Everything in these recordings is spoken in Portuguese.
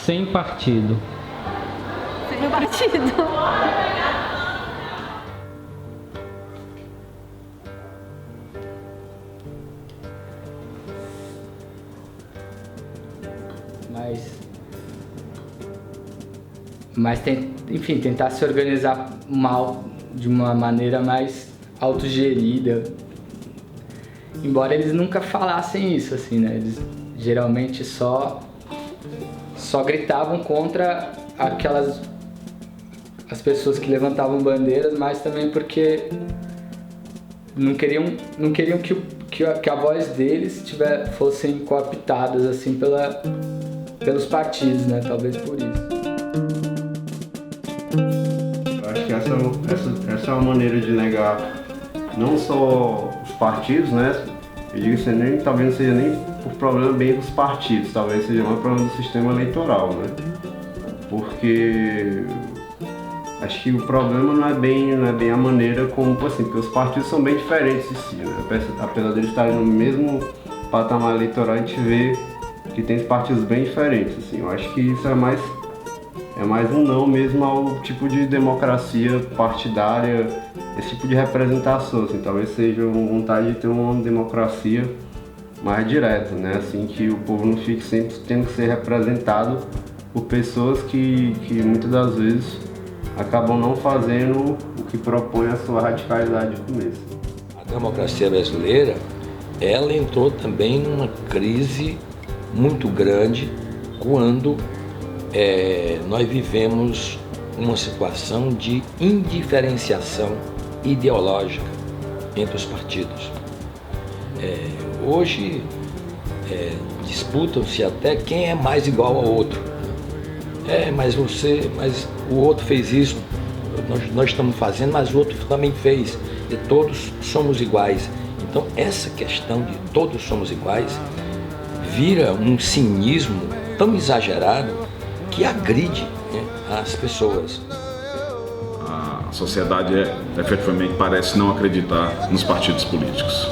Sem partido. Sem partido. Mas enfim, tentar se organizar de uma maneira mais autogerida. Embora eles nunca falassem isso, assim, né? Eles geralmente só gritavam contra as pessoas que levantavam bandeiras, mas também porque não queriam que a voz deles fossem cooptadas assim pelos partidos, né? Talvez por isso. Eu acho que essa é uma maneira de negar não só os partidos, né? Eu digo que talvez não seja nem por problema bem dos partidos, talvez seja mais problema do sistema eleitoral, né? Porque acho que o problema não é bem a maneira como, assim, porque os partidos são bem diferentes em si, né? Apesar de eles estarem no mesmo patamar eleitoral, a gente vê que tem partidos bem diferentes, assim. Eu acho que isso é mais um não mesmo ao tipo de democracia partidária, esse tipo de representação, assim, talvez seja uma vontade de ter uma democracia mais direta, né, assim, que o povo não fique sempre tendo que ser representado por pessoas que muitas das vezes acabam não fazendo o que propõe a sua radicalidade de começo. A democracia brasileira, ela entrou também numa crise muito grande quando nós vivemos uma situação de indiferenciação ideológica entre os partidos. Hoje disputam-se até quem é mais igual ao outro. Mas o outro fez isso, nós estamos fazendo, mas o outro também fez, e todos somos iguais. Então essa questão de todos somos iguais vira um cinismo tão exagerado que agride, né, as pessoas. A sociedade efetivamente parece não acreditar nos partidos políticos.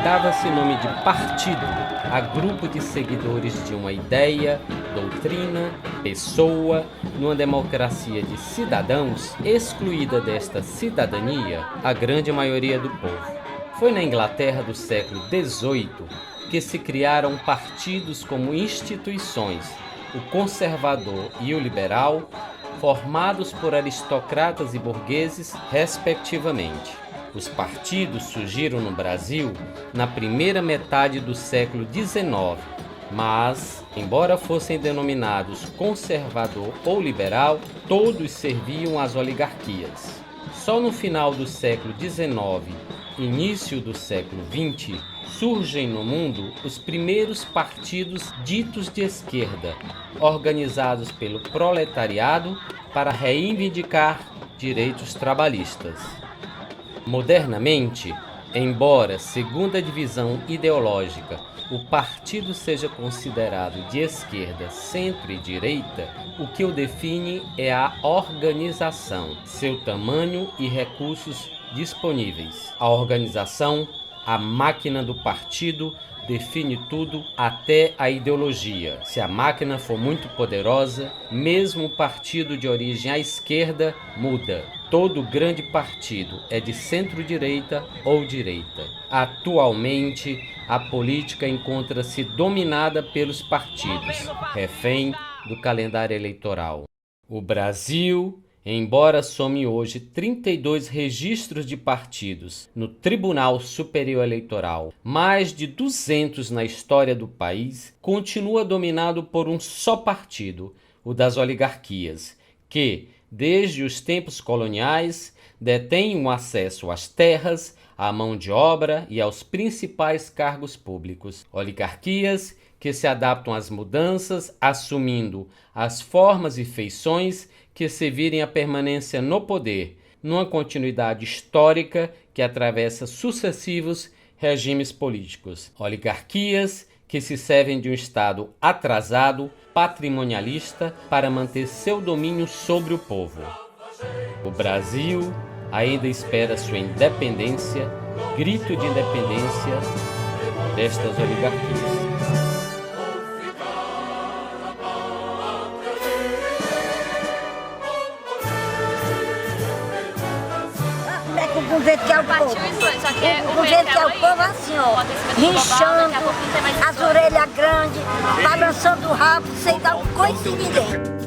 Dava-se nome de partido a grupo de seguidores de uma ideia, doutrina, pessoa, numa democracia de cidadãos, excluída desta cidadania a grande maioria do povo. Foi na Inglaterra do século XVIII que se criaram partidos como instituições, o conservador e o liberal, formados por aristocratas e burgueses, respectivamente. Os partidos surgiram no Brasil na primeira metade do século XIX, mas, embora fossem denominados conservador ou liberal, todos serviam às oligarquias. Só no final do século XIX, início do século XX, surgem no mundo os primeiros partidos ditos de esquerda, organizados pelo proletariado para reivindicar direitos trabalhistas. Modernamente, embora, segundo a divisão ideológica, o partido seja considerado de esquerda, centro e direita, o que o define é a organização, seu tamanho e recursos disponíveis. A organização, a máquina do partido, define tudo até a ideologia. Se a máquina for muito poderosa, mesmo o partido de origem à esquerda muda. Todo grande partido é de centro-direita ou direita. Atualmente, a política encontra-se dominada pelos partidos, refém do calendário eleitoral. O Brasil Embora some hoje 32 registros de partidos no Tribunal Superior Eleitoral, mais de 200 na história do país, continua dominado por um só partido, o das oligarquias, que, desde os tempos coloniais, detém o acesso às terras, à mão de obra e aos principais cargos públicos. Oligarquias que se adaptam às mudanças, assumindo as formas e feições que se virem a permanência no poder, numa continuidade histórica que atravessa sucessivos regimes políticos. Oligarquias que se servem de um Estado atrasado, patrimonialista, para manter seu domínio sobre o povo. O Brasil ainda espera sua independência, grito de independência destas oligarquias. O governo quer o povo. O governo quer o povo assim, ó, rinchando, as orelhas grandes, balançando o rabo, sem dar um coice em ninguém.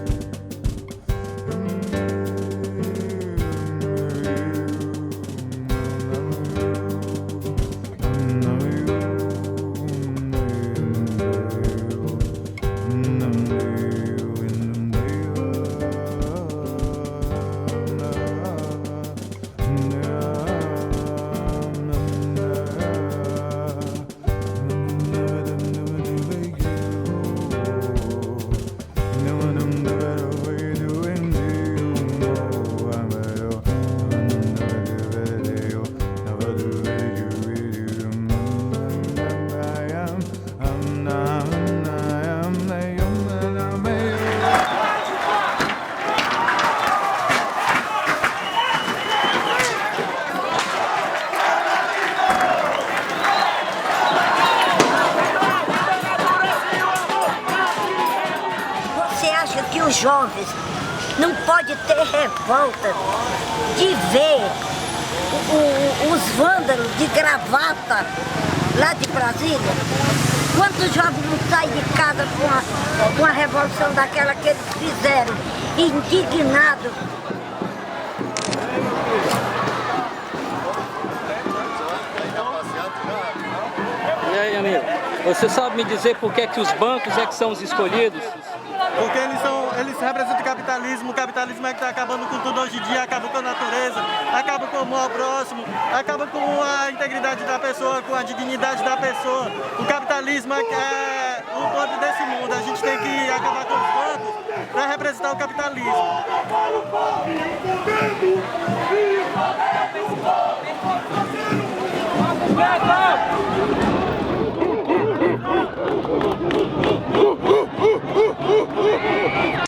Que os jovens não podem ter revolta de ver os vândalos de gravata lá de Brasília? Quantos jovens não saem de casa com uma revolução daquela que eles fizeram, indignados? E aí, amigo, você sabe me dizer por que é que os bancos é que são os escolhidos? Porque eles representam o capitalismo é que está acabando com tudo hoje em dia, acaba com a natureza, acaba com o amor ao próximo, acaba com a integridade da pessoa, com a dignidade da pessoa. O capitalismo é o ponto desse mundo, a gente tem que acabar com os bancos para representar o capitalismo.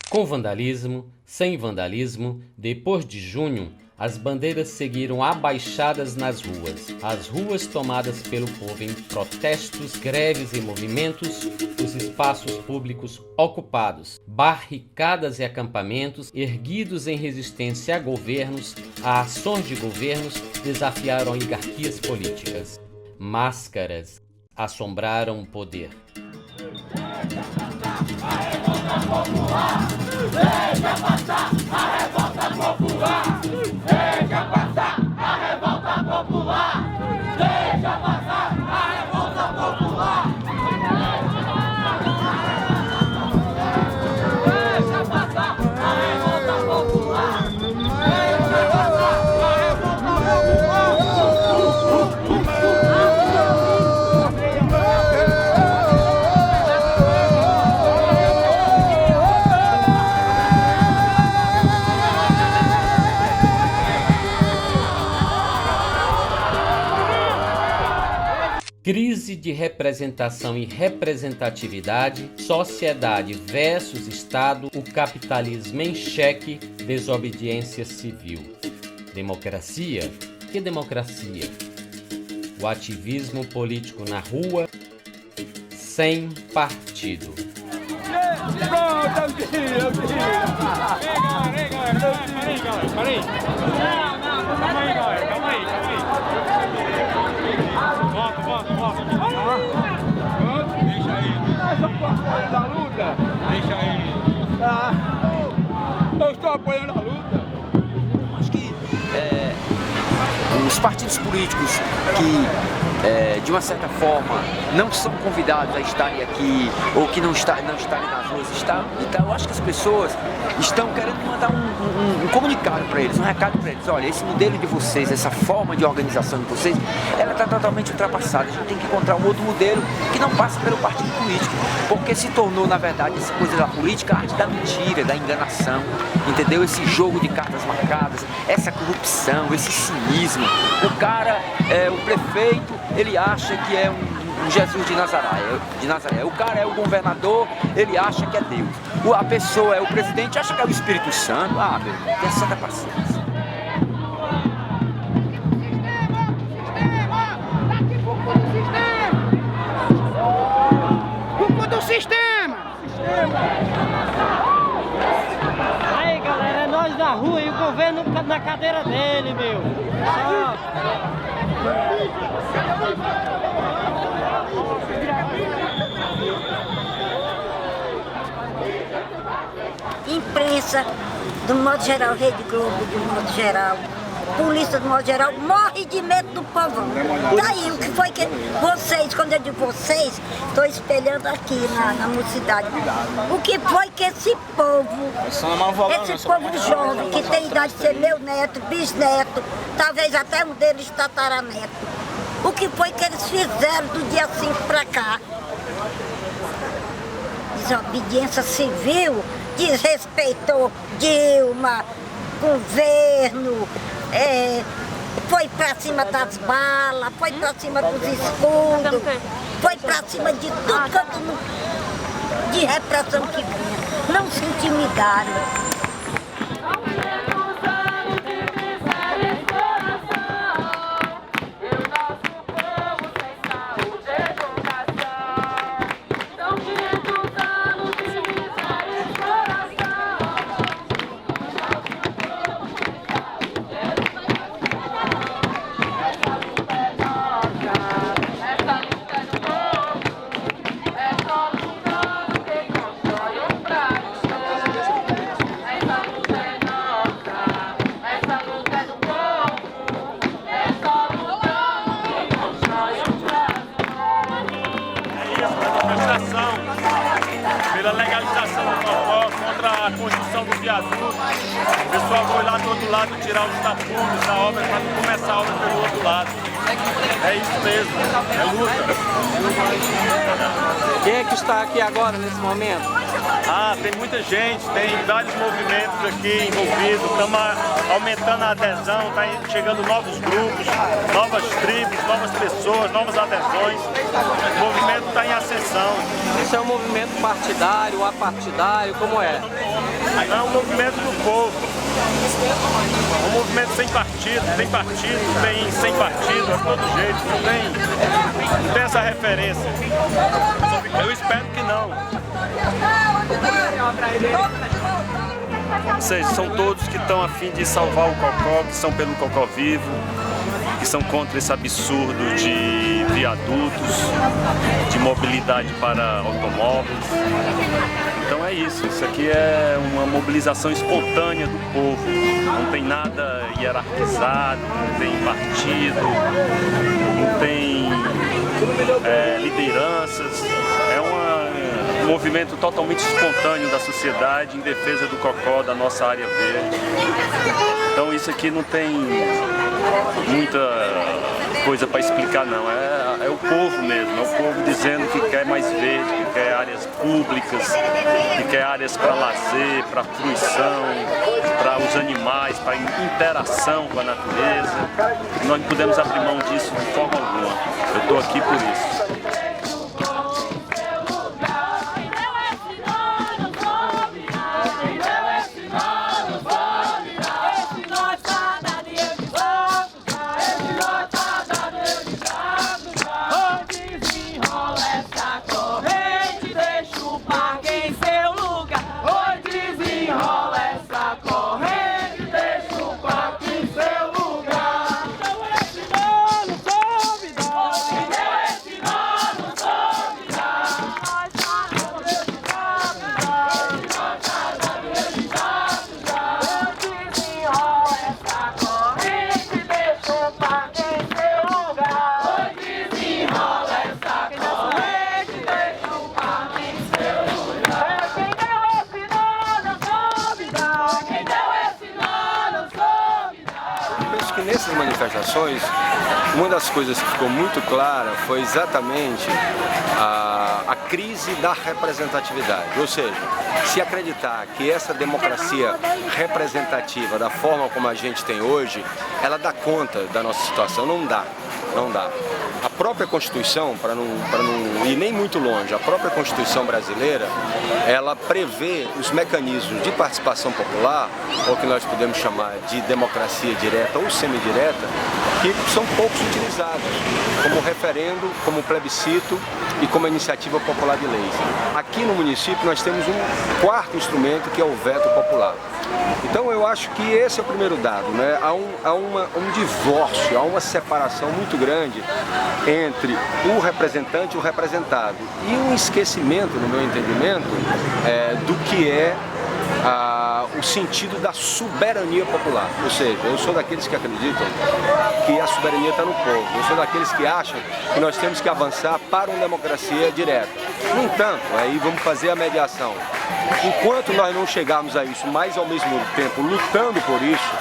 Com vandalismo, sem vandalismo, depois de junho, as bandeiras seguiram abaixadas nas ruas. As ruas tomadas pelo povo em protestos, greves e movimentos, os espaços públicos ocupados, barricadas e acampamentos erguidos em resistência a governos, a ações de governos, desafiaram oligarquias políticas. Máscaras assombraram o poder. Deixa passar a revolta popular! Deixa passar a revolta popular! Deixa passar a revolta popular! Deixa passar a revolta popular! Deixa passar a Crise de representação e representatividade, sociedade versus Estado, o capitalismo em xeque, desobediência civil. Democracia? Que democracia? O ativismo político na rua, sem partido. Eu estou apoiando a luta. os partidos políticos que, de uma certa forma, não são convidados a estarem aqui ou que não estarem nas ruas, então eu acho que as pessoas estão querendo mandar um comunicado para eles, um recado para eles. Olha, esse modelo de vocês, essa forma de organização de vocês, ela está totalmente ultrapassada. A gente tem que encontrar um outro modelo que não passe pelo partido político, porque se tornou, na verdade, essa coisa da política, a arte da mentira, da enganação, entendeu? Esse jogo de cartas marcadas, essa corrupção, esse cinismo. O cara, o prefeito, ele acha que é um Jesus de Nazaré. O cara é o governador, ele acha que é Deus. A pessoa é o presidente, acha que é o Espírito Santo. Ah, meu, tem santa paciência. Culpa do sistema! Aí, galera, é nós da rua e o governo na cadeira dele, meu. Imprensa, do modo geral, Rede Globo, do modo geral, polícia, do modo geral, morre de medo do povão. Daí, o que foi que vocês, quando eu digo vocês, estou espelhando aqui na mocidade, o que foi que esse povo jovem, que tem idade de ser meu neto, bisneto, talvez até um deles tataraneto, o que foi que eles fizeram do dia 5 para cá? Desobediência civil, desrespeitou Dilma, governo, foi pra cima das balas, foi pra cima dos escudos, foi pra cima de tudo quanto de repressão que vinha. Não se intimidaram. Pela legalização do cocó, contra a construção do viaduto. O pessoal foi lá do outro lado tirar os tapumes da obra para não começar a obra pelo outro lado. É isso mesmo, é luta. Quem é que está aqui agora, nesse momento? Ah, tem muita gente, tem vários movimentos aqui envolvidos, estamos aumentando a adesão, está chegando novos grupos, novas tribos, novas pessoas, novas adesões. O movimento está em ascensão. Isso é um movimento partidário, apartidário, como é? É um movimento do povo. Um movimento sem partido, tem sem partido, é todo jeito, não tem essa referência. Eu espero que não. Ou seja, são todos que estão a fim de salvar o cocó, que são pelo cocó vivo, que são contra esse absurdo de viadutos, de mobilidade para automóveis. Então é isso aqui é uma mobilização espontânea do povo, não tem nada hierarquizado, não tem partido, não tem lideranças, é um movimento totalmente espontâneo da sociedade em defesa do cocó, da nossa área verde. Então isso aqui não tem muita coisa para explicar não, é o povo mesmo, é o povo dizendo que quer mais verde, que quer áreas públicas, que quer áreas para lazer, para fruição, para os animais, para interação com a natureza. Nós não podemos abrir mão disso de forma alguma. Eu estou aqui por isso. manifestações, uma das coisas que ficou muito clara foi exatamente a crise da representatividade. Ou seja, se acreditar que essa democracia representativa, da forma como a gente tem hoje, ela dá conta da nossa situação, não dá. Não dá. A própria Constituição, para não ir nem muito longe, a própria Constituição brasileira, ela prevê os mecanismos de participação popular, ou que nós podemos chamar de democracia direta ou semidireta, que são poucos utilizados, como referendo, como plebiscito e como iniciativa popular de leis. Aqui no município nós temos um quarto instrumento, que é o veto popular. Então eu acho que esse é o primeiro dado, né? Há um divórcio, há uma separação muito grande entre o representante e o representado. E um esquecimento, no meu entendimento, do que é o sentido da soberania popular. Ou seja, eu sou daqueles que acreditam que a soberania está no povo. Eu sou daqueles que acham que nós temos que avançar para uma democracia direta. No entanto, aí vamos fazer a mediação. Enquanto nós não chegarmos a isso, mas ao mesmo tempo lutando por isso,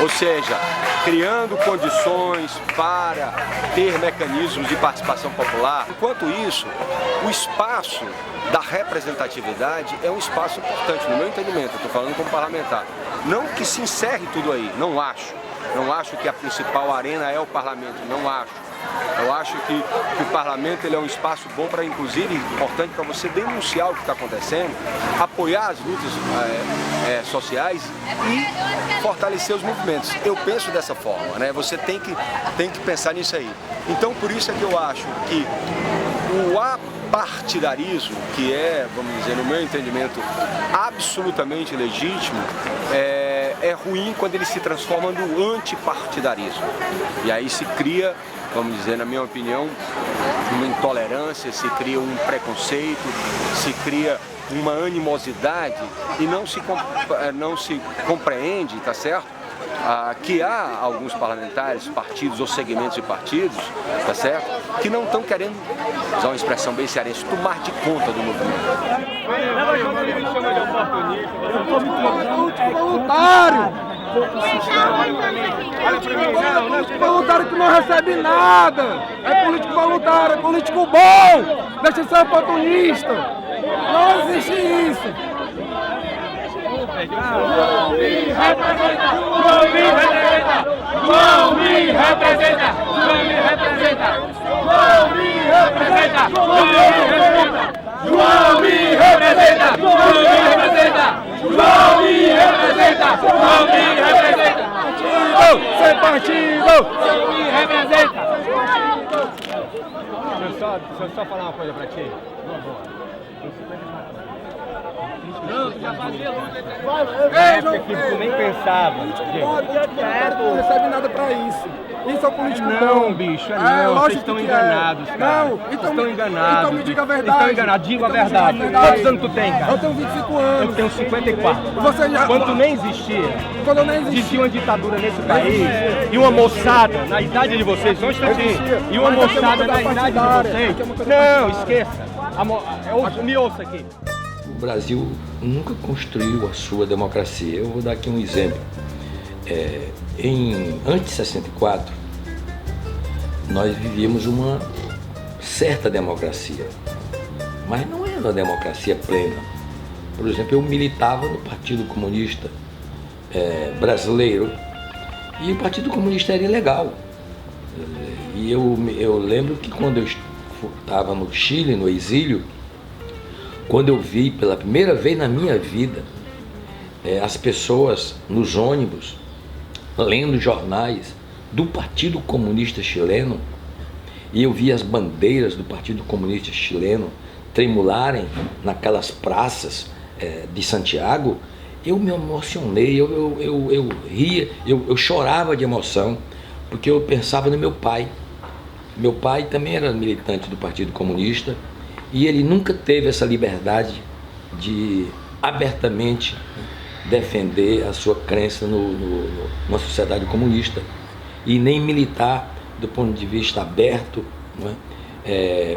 ou seja, criando condições para ter mecanismos de participação popular, enquanto isso, o espaço da representatividade é um espaço importante, no meu entendimento, eu estou falando como parlamentar. Não que se encerre tudo aí, não acho. Não acho que a principal arena é o parlamento, não acho. Eu acho que o parlamento ele é um espaço bom para, inclusive, importante para você denunciar o que está acontecendo, apoiar as lutas sociais e fortalecer os movimentos. Eu penso dessa forma, né? Você tem que pensar nisso aí. Então, por isso é que eu acho que o apartidarismo, que é, vamos dizer, no meu entendimento, absolutamente legítimo, é ruim quando ele se transforma no antipartidarismo. E aí se cria, vamos dizer, na minha opinião, uma intolerância, se cria um preconceito, se cria uma animosidade e não se compreende, tá certo? Que há alguns parlamentares, partidos ou segmentos de partidos, tá certo? Que não estão querendo, usar uma expressão bem cearense, tomar de conta do movimento. Voluntário! Político voluntário que não recebe nada! É político voluntário, é político bom! Deixa de ser oportunista! Não existe isso! Não me representa! Não me representa! Não me representa! Não me representa! Não me representa! Não me representa! João me representa! Não me representa! João me representa! Não me representa! Partido! Sem partido! Não me representa! Deixa eu só falar uma coisa pra ti. Não, tu já fazia luta. É época que tu nem pensava. Não recebe nada pra isso. Isso é o político bom. Bicho, não. Vocês estão enganados, cara. Não, então estão enganados. Então me diga a verdade. Estão enganados, diga a verdade. Quantos anos tu tem, cara? Eu tenho 25 anos. Eu tenho 54. Você já... Quando tu nem existia. Quando eu nem existia. Existia uma ditadura nesse país. E uma moçada, na idade de vocês, só um instantinho. E uma moçada na idade de vocês. Não, esqueça. Me ouça aqui. O Brasil nunca construiu a sua democracia. Eu vou dar aqui um exemplo. Antes de 64, nós vivíamos uma certa democracia, mas não era uma democracia plena. Por exemplo, eu militava no Partido Comunista Brasileiro e o Partido Comunista era ilegal. E eu lembro que quando eu estava no Chile, no exílio, quando eu vi pela primeira vez na minha vida as pessoas nos ônibus lendo jornais do Partido Comunista Chileno, e eu vi as bandeiras do Partido Comunista Chileno tremularem naquelas praças de Santiago, eu me emocionei, eu ria, eu chorava de emoção, porque eu pensava no meu pai. Meu pai também era militante do Partido Comunista, e ele nunca teve essa liberdade de abertamente defender a sua crença numa sociedade comunista e nem militar do ponto de vista aberto, não é?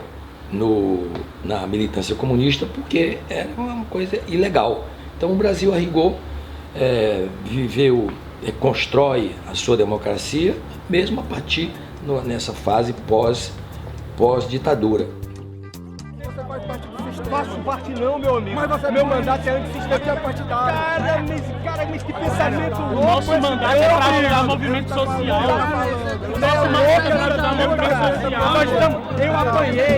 Na militância comunista, porque era uma coisa ilegal. Então o Brasil, a rigor, viveu constrói a sua democracia, mesmo a partir nessa fase pós-ditadura. Faço parte não, meu amigo. Mas você meu mandato é antissistema partidário. Cara, mas que pensamento louco. Nosso mandato é para ajudar o movimento social. Nosso mandato é para ajudar o movimento social. Eu apanhei.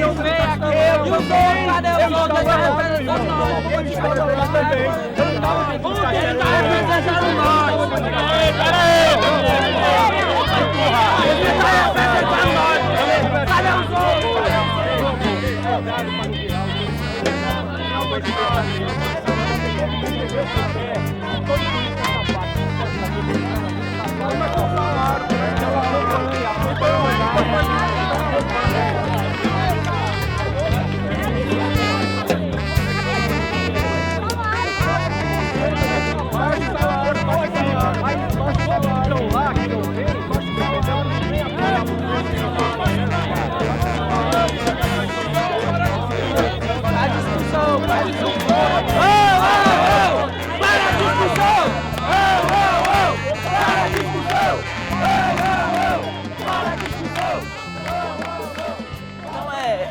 Eu sei aquele. E os outros, cadê os outros? Eu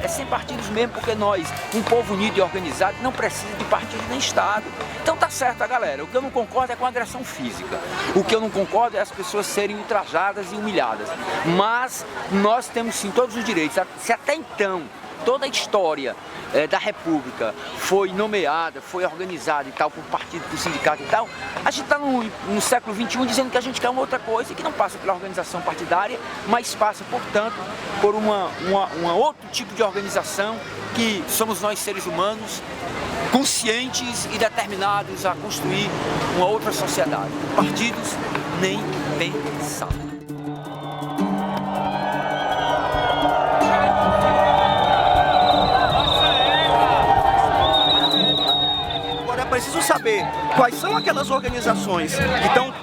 sem partidos mesmo, porque nós, um povo unido e organizado, não precisa de partido nem Estado. Então tá certo, galera. O que eu não concordo é com a agressão física. O que eu não concordo é as pessoas serem ultrajadas e humilhadas. Mas nós temos sim todos os direitos. Se até então toda a história da República foi nomeada, foi organizada e tal, por partido, por sindicato e tal, a gente está no século XXI dizendo que a gente quer uma outra coisa e que não passa pela organização partidária, mas passa, portanto, por uma outro tipo de organização que somos nós seres humanos conscientes e determinados a construir uma outra sociedade. Partidos nem pensar. Preciso saber quais são aquelas organizações que estão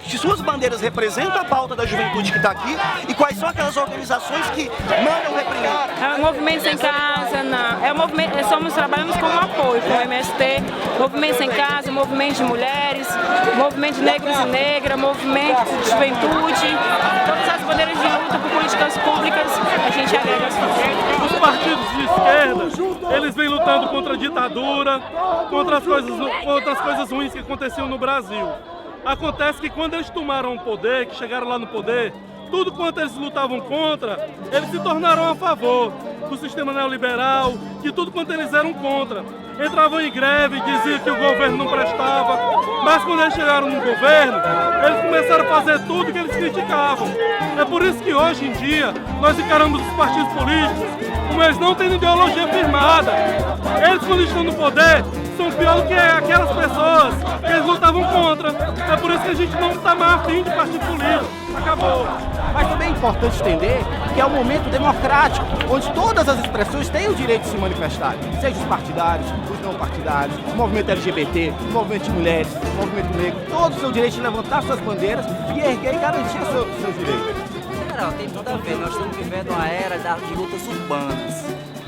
que suas bandeiras representam a pauta da juventude que está aqui e quais são aquelas organizações que mandam reprimir. É o Movimento Sem Casa, não. É o movimento, trabalhamos como apoio com o MST, Movimento Sem Casa, Movimento de Mulheres, Movimento de Negros e Negras, Movimento de Juventude, todas as bandeiras de luta por políticas públicas, a gente agrega as forças. Os partidos de esquerda, eles vêm lutando contra a ditadura, contra as coisas ruins que aconteciam no Brasil. Acontece que quando eles tomaram o poder, que chegaram lá no poder, tudo quanto eles lutavam contra, eles se tornaram a favor do sistema neoliberal, que tudo quanto eles eram contra. Entravam em greve, diziam que o governo não prestava, mas quando eles chegaram no governo, eles começaram a fazer tudo que eles criticavam. É por isso que hoje em dia nós encaramos os partidos políticos como eles não têm ideologia firmada. Eles, quando estão no poder, são pior do que aquelas pessoas que eles lutavam contra. É por isso que a gente não está mais afim de partido político. Acabou. Mas também é importante entender que é um momento democrático, onde todas as expressões têm o direito de se manifestar, seja os partidários, os não partidários, o movimento LGBT, o movimento de mulheres, o movimento negro, todos têm o direito de levantar suas bandeiras e erguer e garantir os seus direitos. Não, tem tudo a ver. Nós estamos vivendo uma era de lutas urbanas.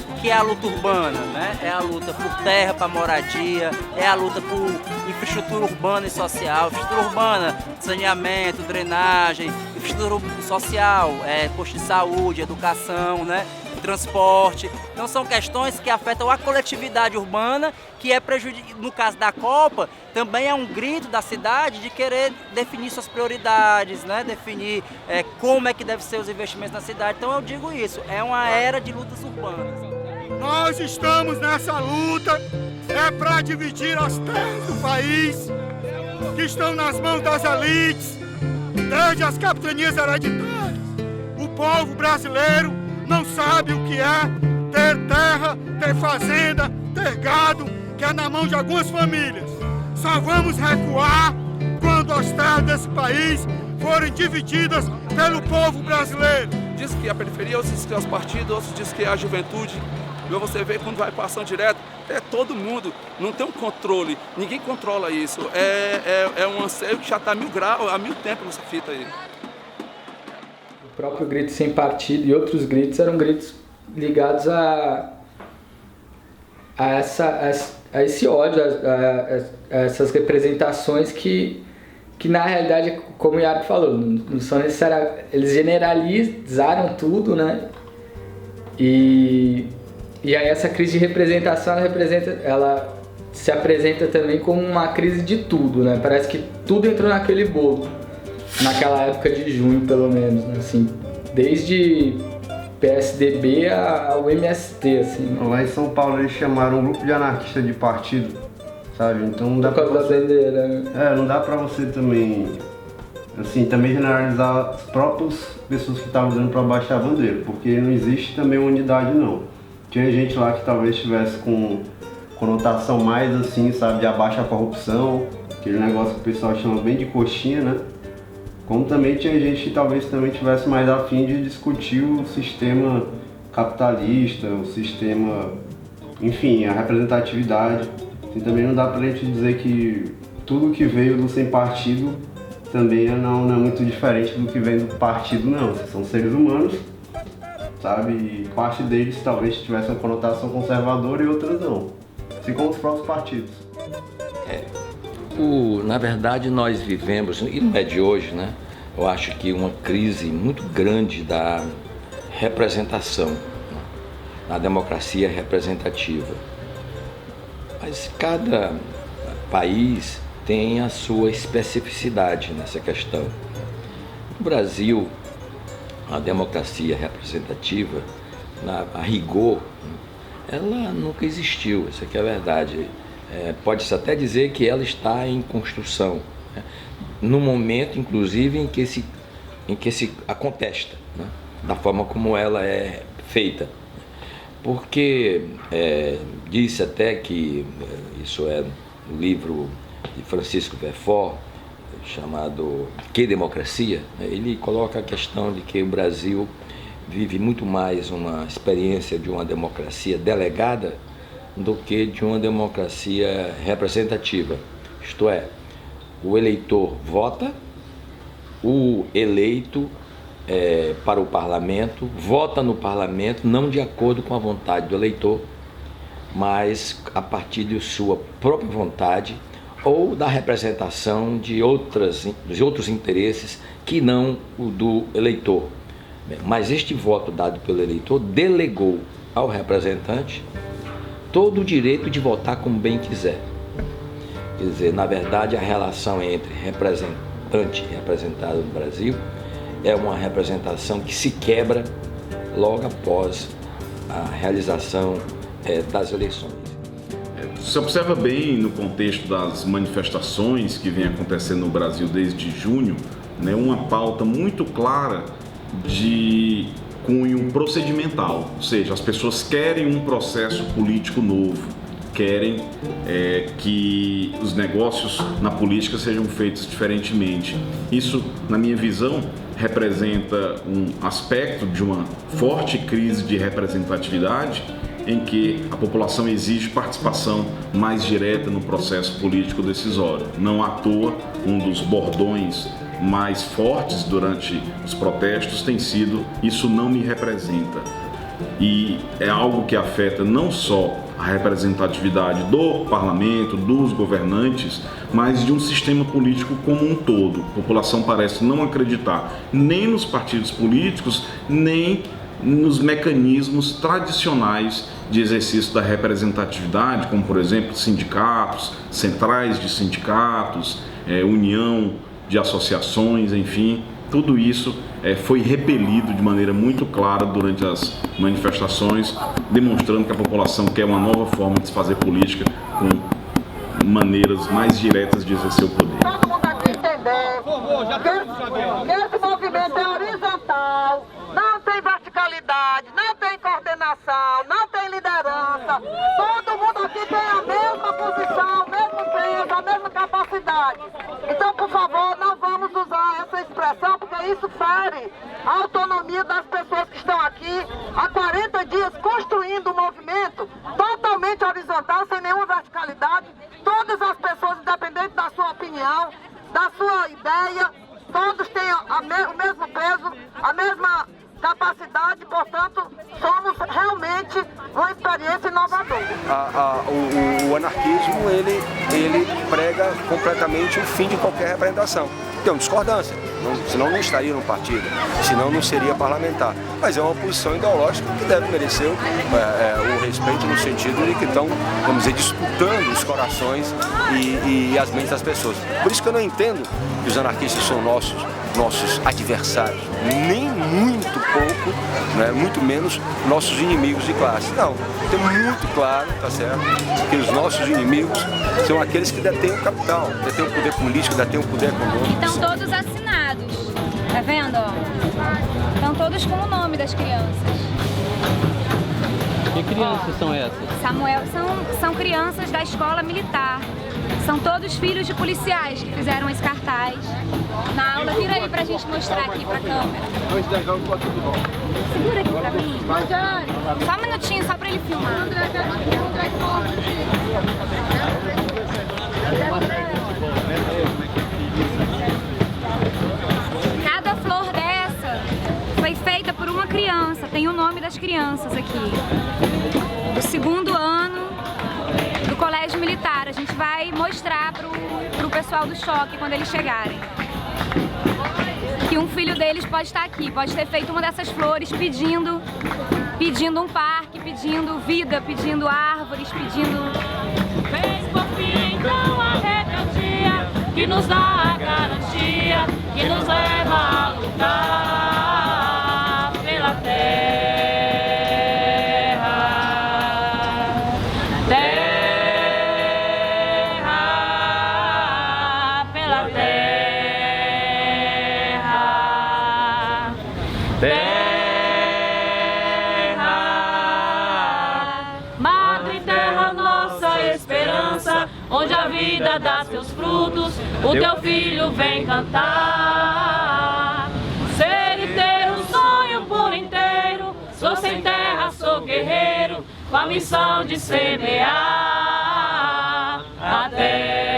O que é a luta urbana, né? É a luta por terra para moradia, é a luta por infraestrutura urbana e social. Infraestrutura urbana, saneamento, drenagem, infraestrutura social, posto de saúde, educação, né? Transporte. Então são questões que afetam a coletividade urbana, que é no caso da Copa, também é um grito da cidade de querer definir suas prioridades, né? Definir como é que devem ser os investimentos na cidade. Então eu digo isso, é uma era de lutas urbanas. Nós estamos nessa luta, para dividir as terras do país, que estão nas mãos das elites, desde as capitanias hereditárias. O povo brasileiro não sabe o que é ter terra, ter fazenda, ter gado, que é na mão de algumas famílias. Só vamos recuar quando as terras desse país forem divididas pelo povo brasileiro. Diz que a periferia, outros diz que é os partidos, outros diz que é a juventude. E você vê quando vai para ação direta, é todo mundo, não tem um controle, ninguém controla isso. É um anseio que já está há mil tempos nessa fita aí. O próprio Grito Sem Partido e outros gritos eram gritos ligados a a esse ódio, a essas representações que na realidade, como o Iago falou, não são necessárias. Eles generalizaram tudo, né? E aí essa crise de representação, ela se apresenta também como uma crise de tudo, né? Parece que tudo entrou naquele bolo, naquela época de junho, pelo menos, né? Assim, desde PSDB ao MST, assim. Né? Lá em São Paulo eles chamaram um grupo de anarquistas de partido, sabe? Então não dá pra você... não dá pra você também, assim, também generalizar as próprias pessoas que estavam usando pra baixar a bandeira, porque não existe também uma unidade, não. Tinha gente lá que talvez estivesse com conotação mais assim, sabe, de abaixo a corrupção, aquele negócio que o pessoal chama bem de coxinha, né? Como também tinha gente que talvez também tivesse mais a fim de discutir o sistema capitalista, o sistema, enfim, a representatividade. E também não dá pra gente dizer que tudo que veio do sem partido também não é muito diferente do que vem do partido, não. São seres humanos, sabe? E parte deles talvez tivesse uma conotação conservadora e outras não. Assim como os próprios partidos. Na verdade, nós vivemos, e não é de hoje, né? Eu acho que uma crise muito grande da representação, né? Na democracia representativa. Mas cada país tem a sua especificidade nessa questão. No Brasil, a democracia representativa, a rigor, ela nunca existiu, isso aqui é a verdade. Pode-se até dizer que ela está em construção, né? No momento, inclusive, em que se a contesta, né? Da forma como ela é feita. Porque disse até que, isso é no livro de Francisco Verfort, chamado Que Democracia, ele coloca a questão de que o Brasil vive muito mais uma experiência de uma democracia delegada do que de uma democracia representativa. Isto é, o eleitor vota, o eleito para o parlamento, vota no parlamento não de acordo com a vontade do eleitor, mas a partir de sua própria vontade ou da representação de outros interesses que não o do eleitor. Mas este voto dado pelo eleitor delegou ao representante todo o direito de votar como bem quiser. Quer dizer, na verdade, a relação entre representante e representado no Brasil é uma representação que se quebra logo após a realização das eleições. Você observa bem no contexto das manifestações que vem acontecendo no Brasil desde junho, né, uma pauta muito clara de cunho procedimental, ou seja, as pessoas querem um processo político novo, querem que os negócios na política sejam feitos diferentemente. Isso, na minha visão, representa um aspecto de uma forte crise de representatividade em que a população exige participação mais direta no processo político decisório. Não à toa, um dos bordões mais fortes durante os protestos tem sido "isso não me representa". E é algo que afeta não só a representatividade do parlamento, dos governantes, mas de um sistema político como um todo. A população parece não acreditar nem nos partidos políticos, nem nos mecanismos tradicionais de exercício da representatividade, como, por exemplo, sindicatos, centrais de sindicatos, união de associações, enfim, tudo isso foi repelido de maneira muito clara durante as manifestações, demonstrando que a população quer uma nova forma de se fazer política com maneiras mais diretas de exercer o poder. Todo mundo aqui entender que esse movimento é horizontal, não tem verticalidade, não tem coordenação, não tem liderança. Todo mundo aqui tem a mesma posição, o mesmo peso, a mesma capacidade. Então, por favor, não vamos usar essa expressão, porque isso fere a autonomia das pessoas que estão aqui há 40 dias construindo um movimento totalmente horizontal, sem nenhuma verticalidade. Todas as pessoas, independente da sua opinião, da sua ideia, todos têm o mesmo peso, a mesma capacidade, portanto, somos realmente uma experiência inovadora. O anarquismo, ele prega completamente o fim de qualquer representação. Tem discordância, senão não estaria no partido, senão não seria parlamentar. Mas é uma posição ideológica que deve merecer o respeito no sentido de que estão, vamos dizer, disputando os corações e as mentes das pessoas. Por isso que eu não entendo que os anarquistas são nossos adversários, nem muito pouco, né, muito menos nossos inimigos de classe. Não, tem muito claro, tá certo, que os nossos inimigos são aqueles que detêm o capital, detêm o poder político, detêm o poder econômico. Estão todos assinados, tá vendo? Estão todos com o nome das crianças. Que crianças são essas? Samuel, são crianças da escola militar. São todos filhos de policiais que fizeram esse cartaz na aula. Vira aí pra gente mostrar aqui pra câmera. Segura aqui pra mim. Só um minutinho, só pra ele filmar. Cada flor dessa foi feita por uma criança. Tem o nome das crianças aqui. Do 2º ano do Colégio Militar. A gente vai mostrar pro pessoal do choque quando eles chegarem. Que um filho deles pode estar aqui, pode ter feito uma dessas flores pedindo um parque, pedindo vida, pedindo árvores, pedindo... Fez por fim então a rebeldia que nos dá a garantia, que nos leva a lutar pela terra. Onde a vida dá seus frutos, o teu filho vem cantar. Ser e ter um sonho por inteiro, sou sem terra, sou guerreiro, com a missão de semear a terra.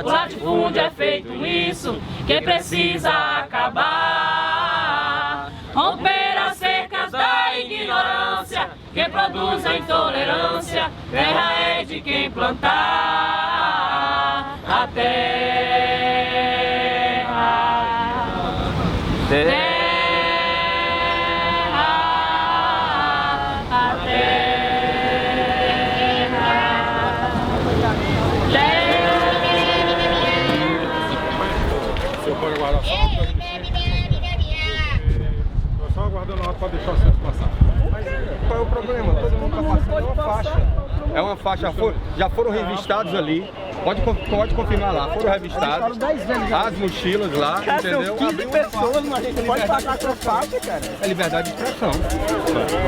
O latifúndio é feito isso, que precisa acabar. Romper as cercas da ignorância, que produz a intolerância. Terra é de quem plantar a terra. Só aguardando lá para deixar o centro passar. Mas qual é o problema? Todo mundo está passando uma faixa. É uma faixa, já foram revistados ali. Pode confirmar lá, foram revistados. As mochilas lá, entendeu? 15 pessoas, mas a gente pode pagar com faixa, cara. É liberdade de expressão.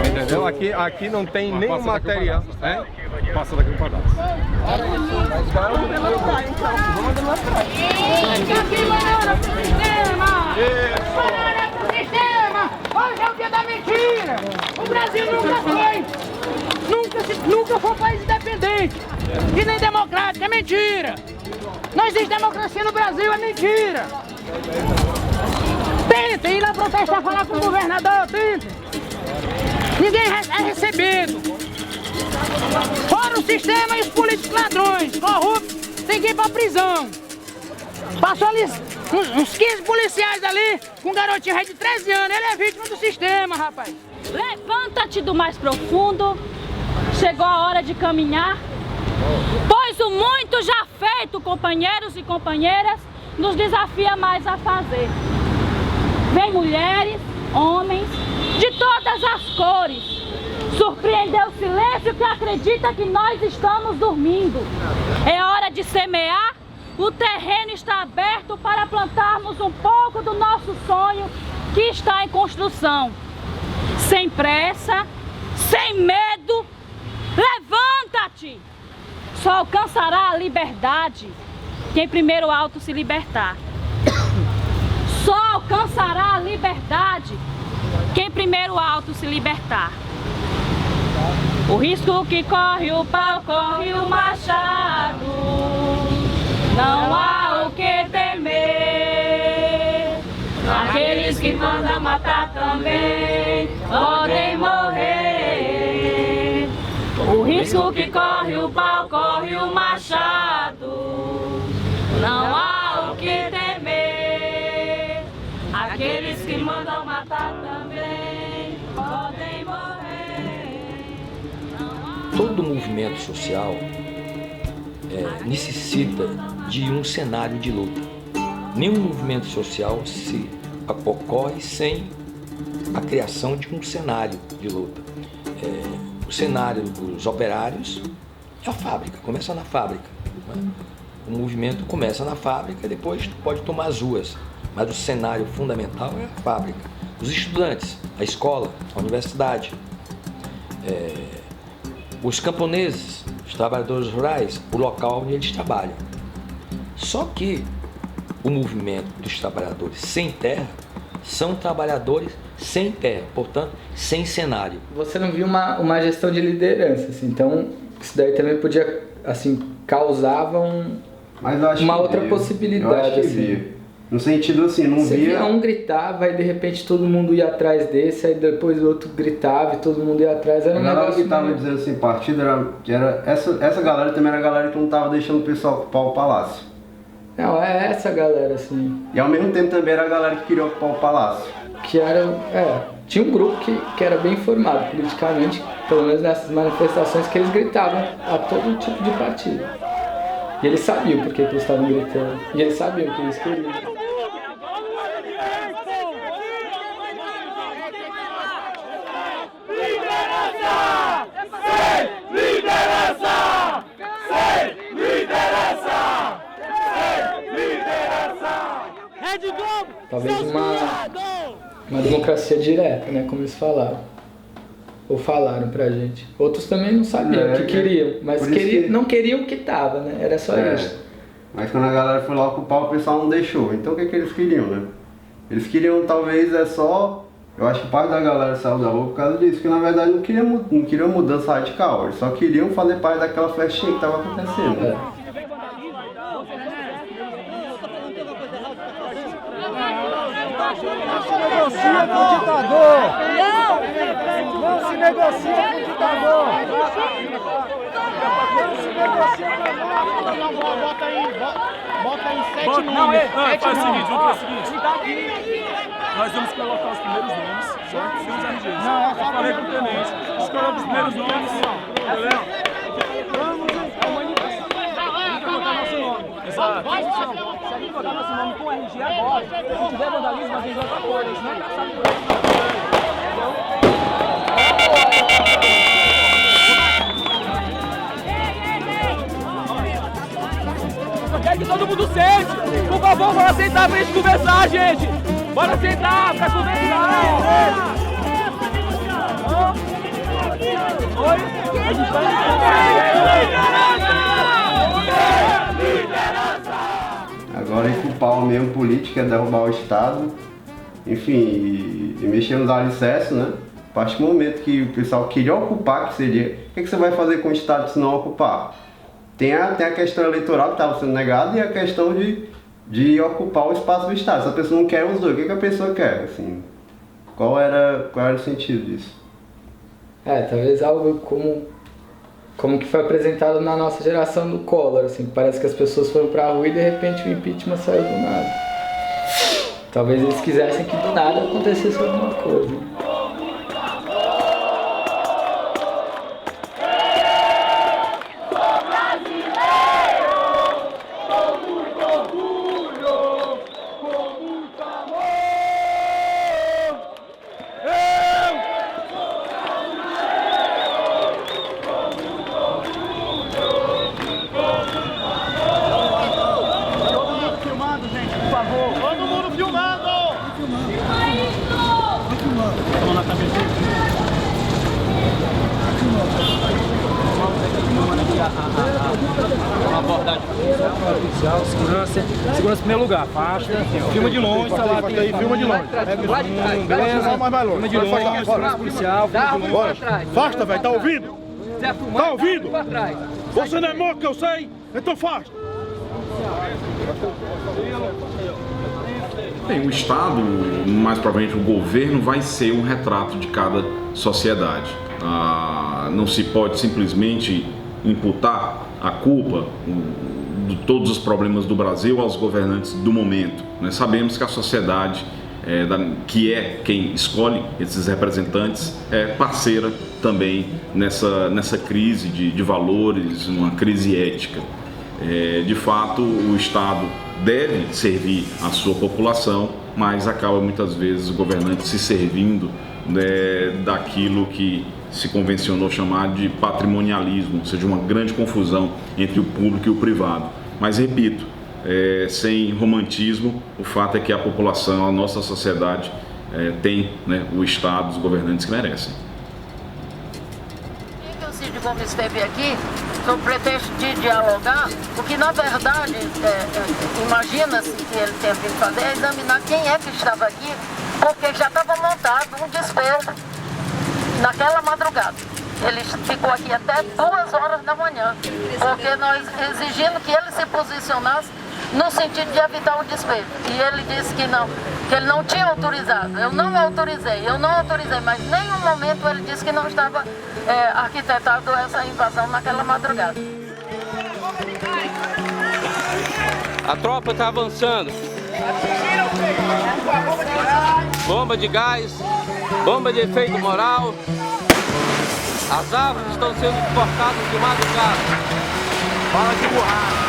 Entendeu? Aqui não tem nenhum material. Passa daqui no pedaço. Vamos demonstrar, então. Vamos demonstrar. Hoje é o dia da mentira! O Brasil nunca foi um país independente e nem democrático, é mentira! Não existe democracia no Brasil, é mentira! Tentem ir lá protestar, falar com o governador, tentem! Ninguém é recebido! Fora o sistema e os políticos ladrões, corruptos, tem que ir pra prisão! Passou ali uns 15 policiais ali, com um garotinho de 13 anos, ele é vítima do sistema, rapaz. Levanta-te do mais profundo, chegou a hora de caminhar, pois o muito já feito, companheiros e companheiras, nos desafia mais a fazer. Vem mulheres, homens, de todas as cores, surpreender o silêncio que acredita que nós estamos dormindo. É hora de semear. O terreno está aberto para plantarmos um pouco do nosso sonho que está em construção. Sem pressa, sem medo, levanta-te! Só alcançará a liberdade quem primeiro auto se libertar. Só alcançará a liberdade primeiro alto se libertar. O risco que corre o pau, corre o machado. Não há o que temer. Aqueles que mandam matar também podem morrer. O risco que corre o pau, corre o machado. Não há o que temer. Aqueles que mandam matar também podem morrer. Todo movimento social necessita de um cenário de luta. Nenhum movimento social se ocorre sem a criação de um cenário de luta. O cenário dos operários é a fábrica, começa na fábrica. Né? O movimento começa na fábrica, depois pode tomar as ruas, mas o cenário fundamental é a fábrica. Os estudantes, a escola, a universidade, os camponeses, os trabalhadores rurais, o local onde eles trabalham. Só que o movimento dos trabalhadores sem terra são trabalhadores sem terra, portanto, sem cenário. Você não viu uma gestão de liderança, assim, então isso daí também podia, assim, causava uma outra possibilidade. Eu acho que assim. via. No sentido assim, não Você via... via um gritava e de repente todo mundo ia atrás desse, aí depois o outro gritava e todo mundo ia atrás. Era um negócio que tava dizendo assim, partido era essa galera também era a galera que não tava deixando o pessoal ocupar o palácio. Não, é essa galera, assim. E ao mesmo tempo também era a galera que queria ocupar o palácio. Que era, tinha um grupo que era bem formado politicamente, pelo menos nessas manifestações, que eles gritavam a todo tipo de partido. E eles sabiam por que eles estavam gritando. E eles sabiam o que eles queriam. Talvez uma democracia direta, né, como eles falaram. Ou falaram pra gente. Outros também não sabiam o que queriam, mas não queriam o que tava, né? Era só isso. Mas quando a galera foi lá ocupar, o pessoal não deixou. Então o que eles queriam, né? Eles queriam, talvez, eu acho que parte da galera saiu da rua por causa disso, que na verdade não queriam mudança radical, eles só queriam fazer parte daquela festinha que tava acontecendo. Não se negocia com o ditador! Não se negocia com o ditador! Não se negocia com o ditador! Bota aí 7 nomes. Não, faz o seguinte, vamos fazer o seguinte. Nós vamos colocar os primeiros nomes, certo? Sem os RGs. Eu falei com o tenente. Escolha os primeiros nomes, beleza? Colocar nosso nome. Exato. Se a gente colocar nosso nome com o RG agora, se tiver vandalismo, a gente vai pra fora. A gente não sabe por Eu quero que todo mundo sente. Por favor, bora sentar pra gente conversar, gente. Bora sentar pra conversar. Oi? A gente vai... Agora ocupar o mesmo político é derrubar o Estado, enfim, e mexer nos alicerces, né? A partir do momento que o pessoal queria ocupar, que seria, o que você vai fazer com o Estado se não ocupar? Tem a questão eleitoral que estava sendo negada e a questão de ocupar o espaço do Estado. Se a pessoa não quer os dois, o que a pessoa quer? Assim, qual era o sentido disso? Talvez algo como que foi apresentado na nossa geração do Collor, assim, parece que as pessoas foram pra rua e de repente o impeachment saiu do nada. Talvez eles quisessem que do nada acontecesse alguma coisa. uma abordagem policial, segurança em primeiro lugar, faixa, filma de longe, tá lá, tem aí, filma de longe. Beleza? Mais longe. Filma de longe, segurança policial, filma de longe. Afasta, velho, tá ouvindo? Tá ouvindo? Você não é moco que eu sei? Então afasta. Bem, o Estado, mais provavelmente o governo, vai ser um retrato de cada sociedade. Não se pode simplesmente imputar a culpa de todos os problemas do Brasil aos governantes do momento. Nós sabemos que a sociedade, que é quem escolhe esses representantes, é parceira também nessa crise de valores, uma crise ética. De fato, o Estado deve servir a sua população, mas acaba muitas vezes o governante se servindo daquilo que se convencionou chamar de patrimonialismo, ou seja, uma grande confusão entre o público e o privado. Mas repito, sem romantismo, o fato é que a população, a nossa sociedade tem o Estado, os governantes que merecem. O Cid Gomes esteve aqui sob pretexto de dialogar, o que na verdade imagina-se que ele tem vindo fazer é examinar quem é que estava aqui, porque já estava montado um despejo naquela madrugada. Ele ficou aqui até 2 horas da manhã, porque nós exigindo que ele se posicionasse no sentido de evitar o despejo. E ele disse que não, que ele não tinha autorizado. Eu não autorizei, mas em nenhum momento ele disse que não estava arquitetado essa invasão naquela madrugada. A tropa está avançando. Bomba de gás, bomba de efeito moral. As árvores estão sendo cortadas de madrugada. Bala de borracha.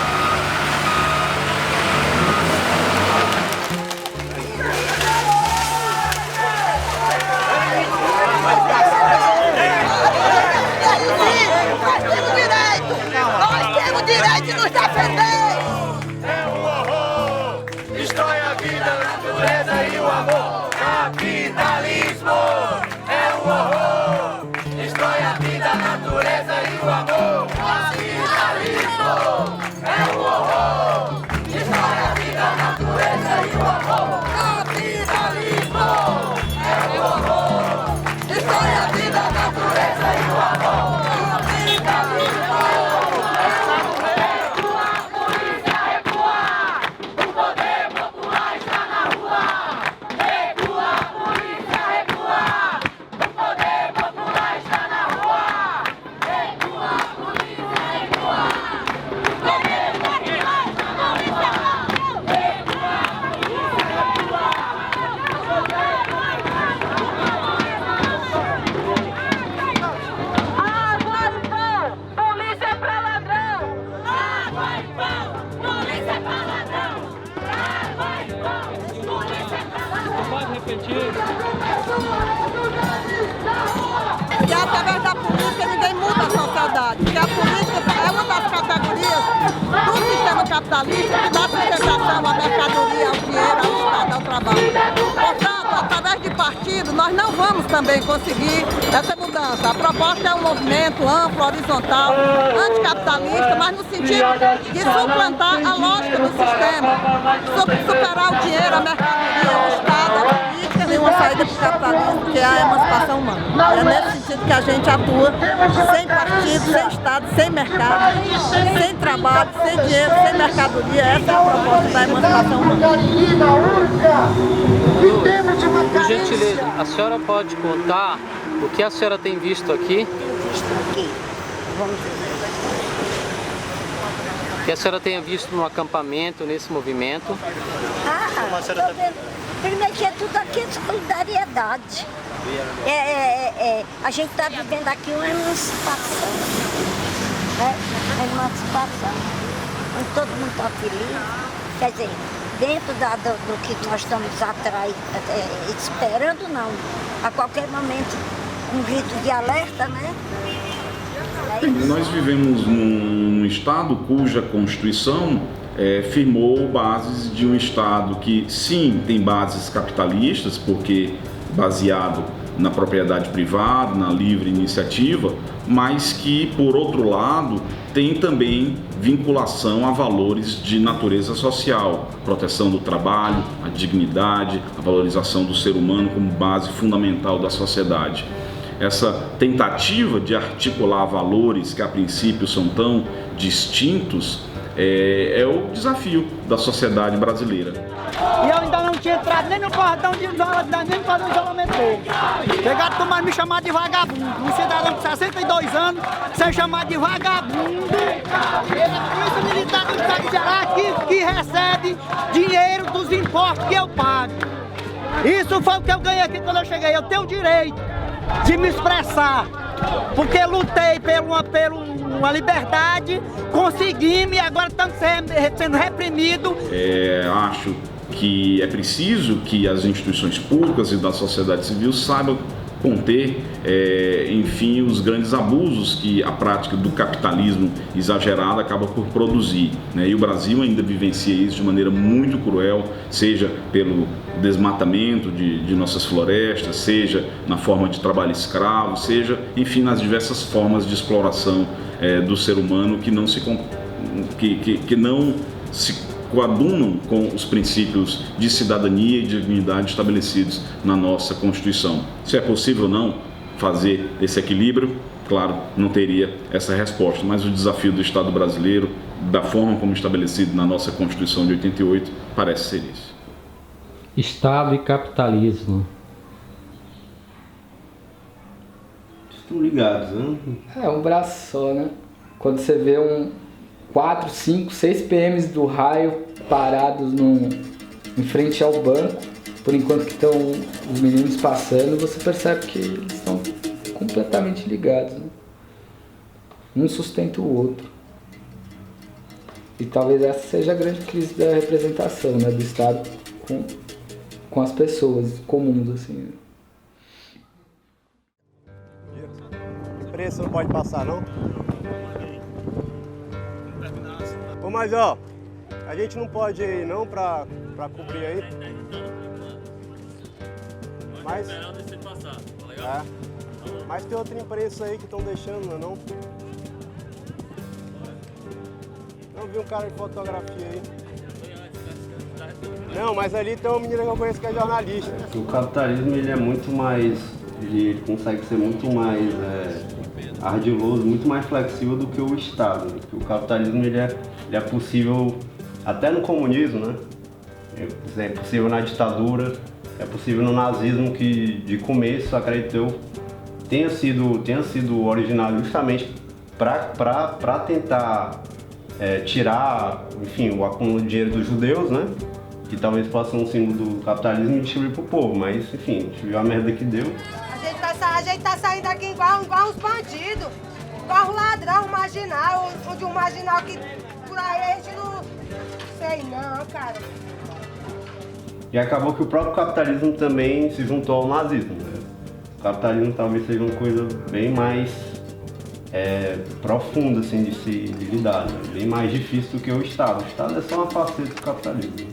Nós temos direito de nos defender! É um horror! Destrói a vida, a natureza e o amor! Capitalismo! É um horror! Destrói a vida, a natureza e o amor! Capitalismo! É um horror! Destrói a vida, a natureza e o amor! Capitalismo! É um horror! Destrói a vida, a natureza e o amor! E através da política ninguém muda a sociedade, porque a política é uma das categorias do sistema capitalista que dá sustentação à mercadoria, ao dinheiro, ao Estado, ao trabalho. Portanto, através de partido, nós não vamos também conseguir essa mudança. A proposta é um movimento amplo, horizontal, anticapitalista, mas no sentido de suplantar a lógica do sistema, superar o dinheiro, a mercadoria, o Estado, a política. Tem uma saída para o capitalismo, que é a emancipação humana. É nesse sentido que a gente atua, sem partido, sem Estado, sem mercado, sem trabalho, sem dinheiro, sem mercadoria. Essa é a proposta da emancipação humana. Por gentileza, a senhora pode contar o que a senhora tem visto aqui? O que a senhora tenha visto no acampamento, nesse movimento? Primeiro que é tudo aqui é solidariedade. A gente está vivendo aqui uma emancipação. Uma emancipação. Onde todo mundo está feliz. Quer dizer, dentro do que nós estamos atrás, esperando não. A qualquer momento, um grito de alerta, né? Nós vivemos num Estado cuja Constituição firmou bases de um Estado que, sim, tem bases capitalistas, porque baseado na propriedade privada, na livre iniciativa, mas que, por outro lado, tem também vinculação a valores de natureza social, proteção do trabalho, a dignidade, a valorização do ser humano como base fundamental da sociedade. Essa tentativa de articular valores que a princípio são tão distintos é o desafio da sociedade brasileira. E eu ainda não tinha entrado nem no cordão de isolamento, nem no cordão de isolamento. Chegaram a tomar me chamar de vagabundo. Um cidadão com 62 anos ser chamado de vagabundo. A Polícia Militar do Estado de Ceará que recebe dinheiro dos impostos que eu pago. Isso foi o que eu ganhei aqui quando eu cheguei. Eu tenho o direito de me expressar, porque lutei por uma liberdade, conseguimos e agora estamos sendo reprimidos. Acho que é preciso que as instituições públicas e da sociedade civil saibam conter, enfim, os grandes abusos que a prática do capitalismo exagerado acaba por produzir, né? E o Brasil ainda vivencia isso de maneira muito cruel, seja pelo desmatamento de nossas florestas, seja na forma de trabalho escravo, seja, enfim, nas diversas formas de exploração do ser humano que não se coadunam com os princípios de cidadania e dignidade estabelecidos na nossa Constituição. Se é possível ou não fazer esse equilíbrio, claro, não teria essa resposta, mas o desafio do Estado brasileiro, da forma como estabelecido na nossa Constituição de 88, parece ser isso. Estado e capitalismo. Estão ligados, né? É um braço só, né? Quando você vê 4, 5, 6 PMs do raio parados em frente ao banco, por enquanto que estão os meninos passando, você percebe que eles estão completamente ligados, né? Um sustenta o outro. E talvez essa seja a grande crise da representação, né, do Estado com as pessoas comuns, assim. O preço não pode passar, não? Mas ó, a gente não pode ir não pra cobrir aí. Mas mas tem outra imprensa aí que estão deixando, não? Não vi um cara de fotografia aí. Não, mas ali tem uma menina que eu conheço que é jornalista. O capitalismo ele é muito mais, ele consegue ser muito mais ardiloso, muito mais flexível do que o Estado. Né? Porque o capitalismo ele é possível até no comunismo, né? É possível na ditadura, é possível no nazismo, que de começo, acredito eu, tenha sido originado justamente para tentar tirar, enfim, o acúmulo de dinheiro dos judeus, né? Que talvez possa ser um símbolo do capitalismo e distribuir pro povo, mas enfim, a gente viu a merda que deu. A gente tá saindo aqui igual uns bandidos, igual um ladrão, um marginal, de um marginal que por aí a gente não sei não, cara. E acabou que o próprio capitalismo também se juntou ao nazismo, né? O capitalismo talvez seja uma coisa bem mais profunda assim, de se lidar, né? Bem mais difícil do que o Estado. O Estado é só uma faceta do capitalismo.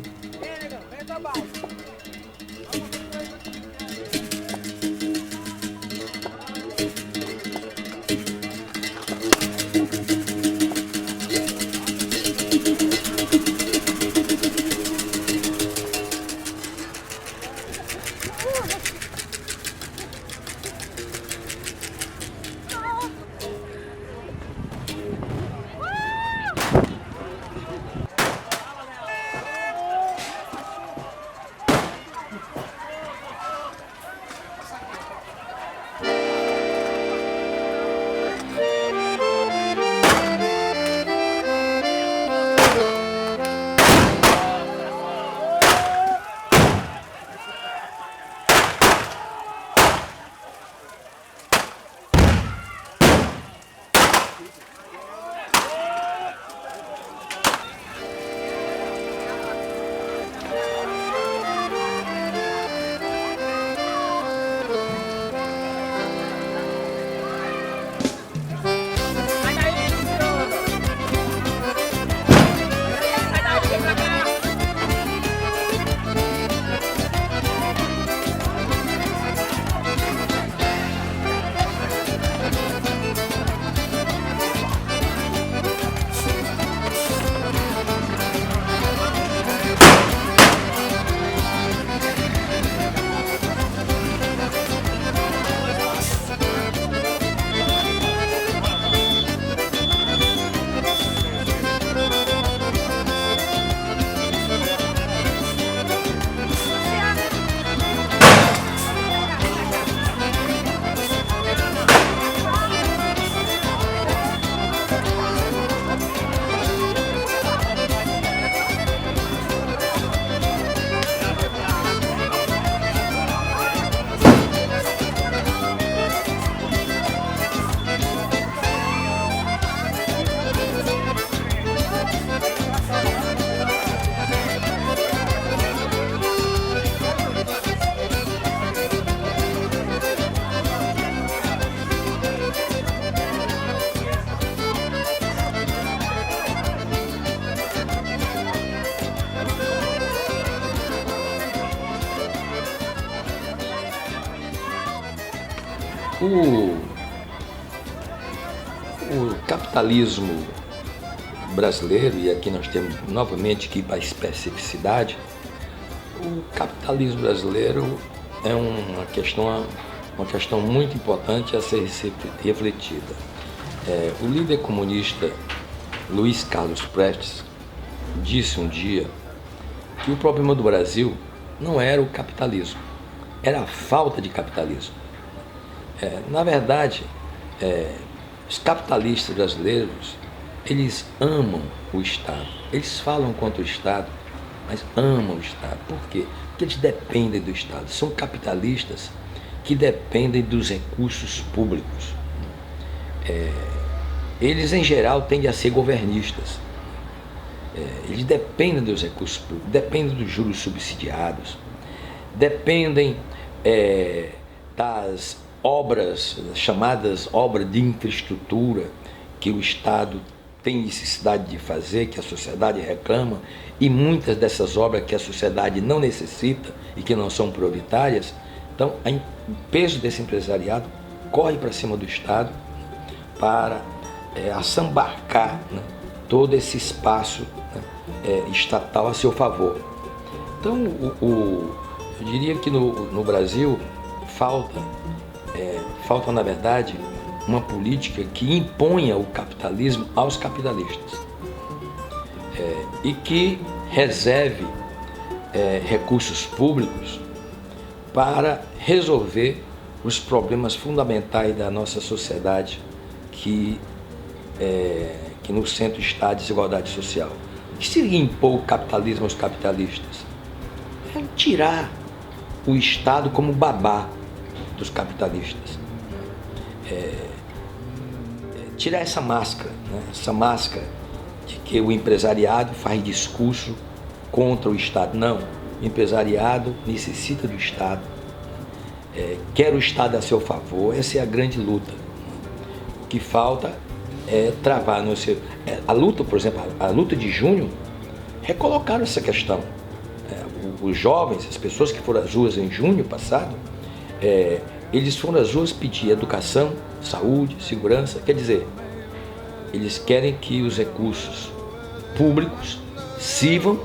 O capitalismo brasileiro, e aqui nós temos novamente que ir para a especificidade, o capitalismo brasileiro é uma questão muito importante a ser refletida. O líder comunista Luiz Carlos Prestes disse um dia que o problema do Brasil não era o capitalismo, era a falta de capitalismo. Na verdade, os capitalistas brasileiros, eles amam o Estado. Eles falam contra o Estado, mas amam o Estado. Por quê? Porque eles dependem do Estado. São capitalistas que dependem dos recursos públicos. Eles, em geral, tendem a ser governistas. Eles dependem dos recursos públicos, dependem dos juros subsidiados, dependem das obras, chamadas obras de infraestrutura, que o Estado tem necessidade de fazer, que a sociedade reclama, e muitas dessas obras que a sociedade não necessita e que não são prioritárias. Então, o peso desse empresariado corre para cima do Estado para assambarcar, né, todo esse espaço, né, estatal a seu favor. Então, eu diria que no Brasil falta, na verdade, uma política que imponha o capitalismo aos capitalistas e que reserve recursos públicos para resolver os problemas fundamentais da nossa sociedade, que no centro está a desigualdade social. O que seria impor o capitalismo aos capitalistas? É tirar o Estado como babá dos capitalistas. Tirar essa máscara, né? Essa máscara de que o empresariado faz discurso contra o Estado. Não, o empresariado necessita do Estado, quer o Estado a seu favor. Essa é a grande luta. O que falta é travar no seu... A luta, por exemplo, a luta de junho, recolocaram essa questão. Os jovens, as pessoas que foram às ruas em junho passado, eles foram às ruas pedir educação, saúde, segurança. Quer dizer, eles querem que os recursos públicos sirvam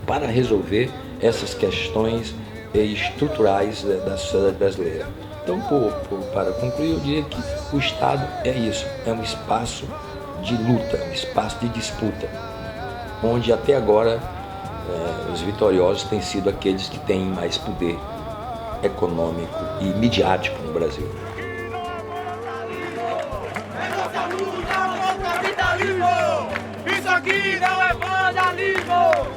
para resolver essas questões estruturais da sociedade brasileira. Então, para concluir, eu diria que o Estado é isso, é um espaço de luta, um espaço de disputa, onde até agora os vitoriosos têm sido aqueles que têm mais poder econômico e midiático no Brasil. Isso aqui não é vandalismo!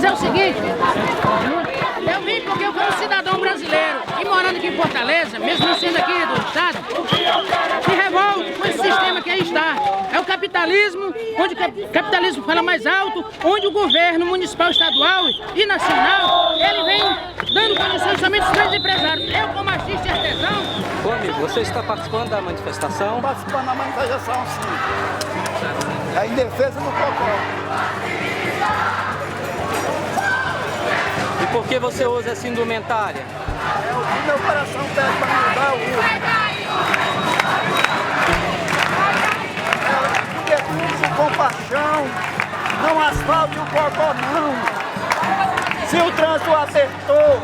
é o seguinte, eu vim porque eu sou um cidadão brasileiro e morando aqui em Fortaleza, mesmo não sendo aqui do estado, me revolto com esse sistema que aí está. É o capitalismo, onde o capitalismo fala mais alto, onde o governo municipal, estadual e nacional, ele vem dando condições somente aos grandes empresários. Eu, como artista e artesão... Ô amigo, você está participando da manifestação? Participando da manifestação, sim. É em defesa do cocó. E por que você usa essa indumentária? É o que meu coração pede para me mudar o porque tudo com compaixão, não asfalto o cocó não. Se o trânsito apertou,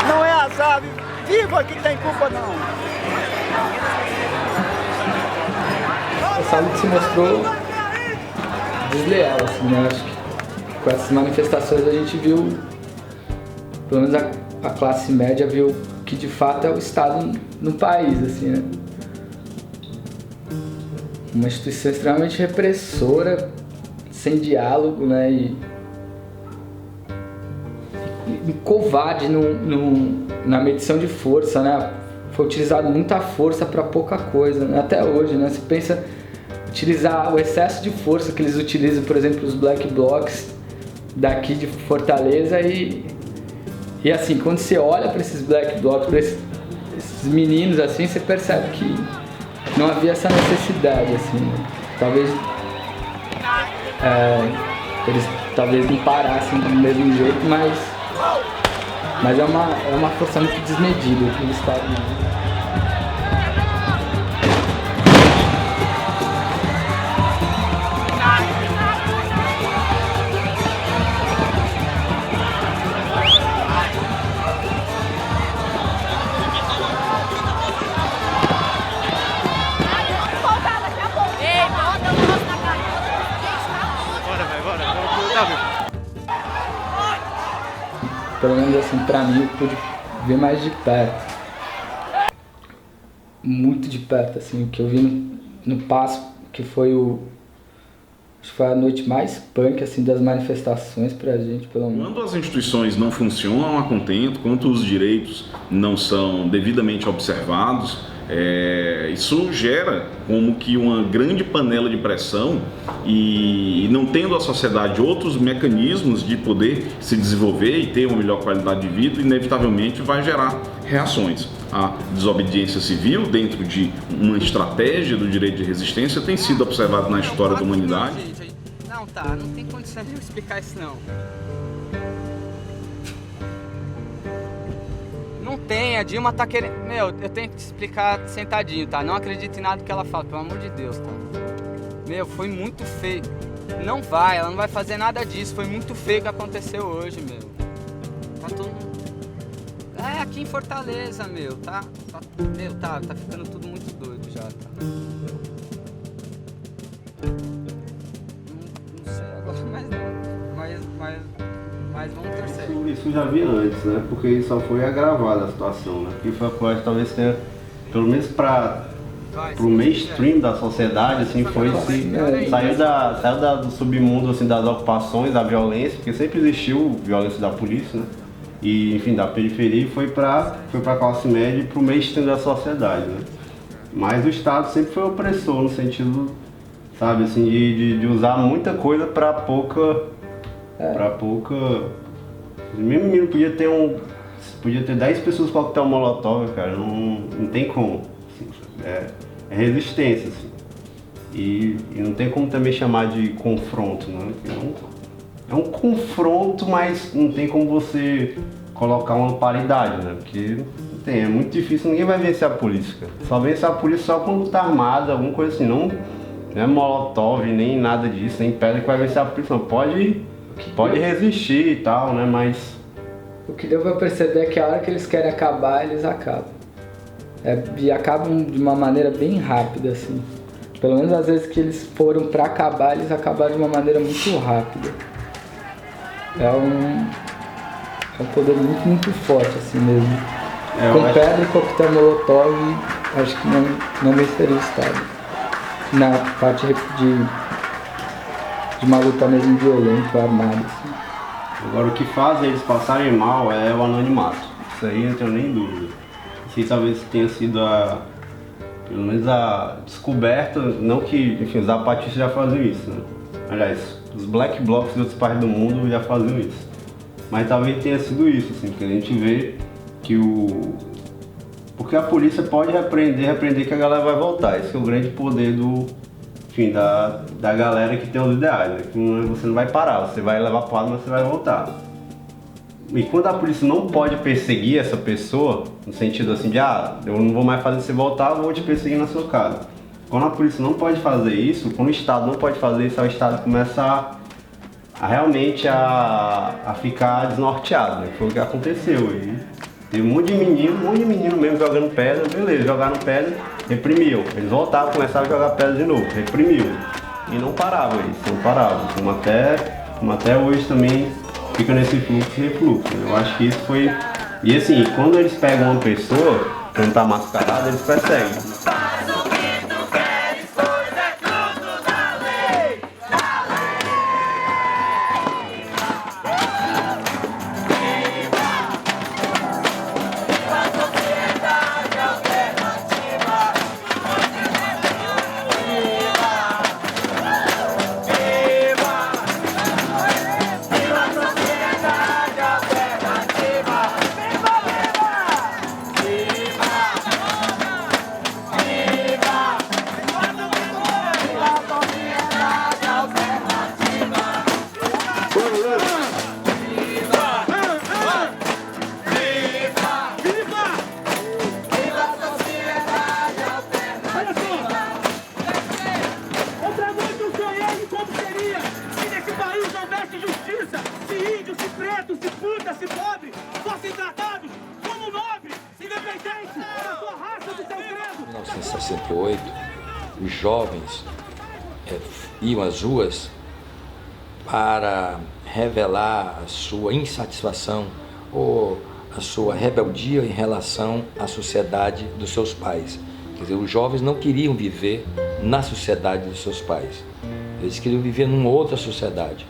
não é as aves vivas que tem culpa não. Essa luta se mostrou desleal, assim, né? Acho que com essas manifestações a gente viu, pelo menos a classe média viu que de fato é o Estado no país, assim, né? Uma instituição extremamente repressora, sem diálogo, né? E covarde na medição de força, né? Foi utilizado muita força para pouca coisa, né? Até hoje, né? Você pensa utilizar o excesso de força que eles utilizam, por exemplo, os black blocs daqui de Fortaleza e assim, quando você olha para esses black blocs, para esses meninos assim, você percebe que não havia essa necessidade, assim, né? Talvez eles talvez não parassem do mesmo jeito, mas é uma força muito desmedida que eles estavam. Pelo menos assim, pra mim, eu pude ver mais de perto. Muito de perto, assim, o que eu vi no Paço, que foi acho que foi a noite mais punk, assim, das manifestações pra gente, pelo menos. Quando as instituições não funcionam a contento, quando os direitos não são devidamente observados, isso gera como que uma grande panela de pressão e não tendo a sociedade outros mecanismos de poder se desenvolver e ter uma melhor qualidade de vida, inevitavelmente vai gerar reações. A desobediência civil dentro de uma estratégia do direito de resistência tem sido observada na história da humanidade. Não, tá, não tem condição de eu explicar isso não. Não tem, a Dilma tá querendo... Meu, eu tenho que te explicar sentadinho, tá? Não acredito em nada que ela fala, pelo amor de Deus, tá? Meu, foi muito feio. Não vai, ela não vai fazer nada disso. Foi muito feio o que aconteceu hoje, meu. Tá todo mundo... aqui em Fortaleza, meu, tá ficando tudo muito doido já, tá? Não sei agora, mas vamos torcer. Isso já vi antes, né? Porque só foi agravada a situação, né? Porque talvez tenha, pelo menos para o mainstream da sociedade, assim, saiu do submundo, assim, das ocupações, da violência, porque sempre existiu violência da polícia, né? E, enfim, da periferia foi para a classe média e para o mainstream da sociedade, né? Mas o Estado sempre foi opressor, no sentido, sabe, assim, de usar muita coisa para pouca... Mesmo menino podia ter 10 pessoas com coquetel molotov, cara, não tem como. Assim, é resistência, assim. E não tem como também chamar de confronto, né? É um confronto, mas não tem como você colocar uma paridade, né? Porque não tem, é muito difícil, ninguém vai vencer a polícia, cara. Só vence a polícia só quando tá armada, alguma coisa assim, não é molotov, nem nada disso, nem pedra que vai vencer a polícia, não. Pode resistir e tal, né, mas... O que deu pra perceber é que a hora que eles querem acabar, eles acabam. E acabam de uma maneira bem rápida, assim. Pelo menos às vezes que eles foram pra acabar, eles acabaram de uma maneira muito rápida. É um poder muito, muito forte, assim mesmo. Com pedra e coquetel molotov, acho que não venceria o Estado. Na parte de uma luta mesmo violenta, armada, assim. Agora o que faz eles passarem mal é o anonimato. Isso aí não tenho nem dúvida. Isso talvez tenha sido pelo menos a descoberta, não que, enfim, os zapatistas já faziam isso, né? Aliás, os black blocs de outros países do mundo já faziam isso. Mas talvez tenha sido isso, assim, que a gente vê que porque a polícia pode repreender que a galera vai voltar. Esse é o grande poder enfim, da galera que tem os ideais, né? Que você não vai parar, você vai levar porrada, mas você vai voltar. E quando a polícia não pode perseguir essa pessoa, no sentido assim de, eu não vou mais fazer você voltar, eu vou te perseguir na sua casa. Quando a polícia não pode fazer isso, quando o Estado não pode fazer isso, o Estado começa realmente a ficar desnorteado, né? Foi o que aconteceu. E teve um monte de menino mesmo jogando pedra, beleza, jogaram pedra, reprimiu. Eles voltavam, começaram a jogar pedra de novo, reprimiu. E não parava isso, não parava. Como até hoje também fica nesse fluxo e refluxo. Eu acho que isso foi... E assim, quando eles pegam uma pessoa, quando tá mascarada, eles perseguem. Os jovens iam às ruas para revelar a sua insatisfação ou a sua rebeldia em relação à sociedade dos seus pais. Quer dizer, os jovens não queriam viver na sociedade dos seus pais, eles queriam viver numa outra sociedade.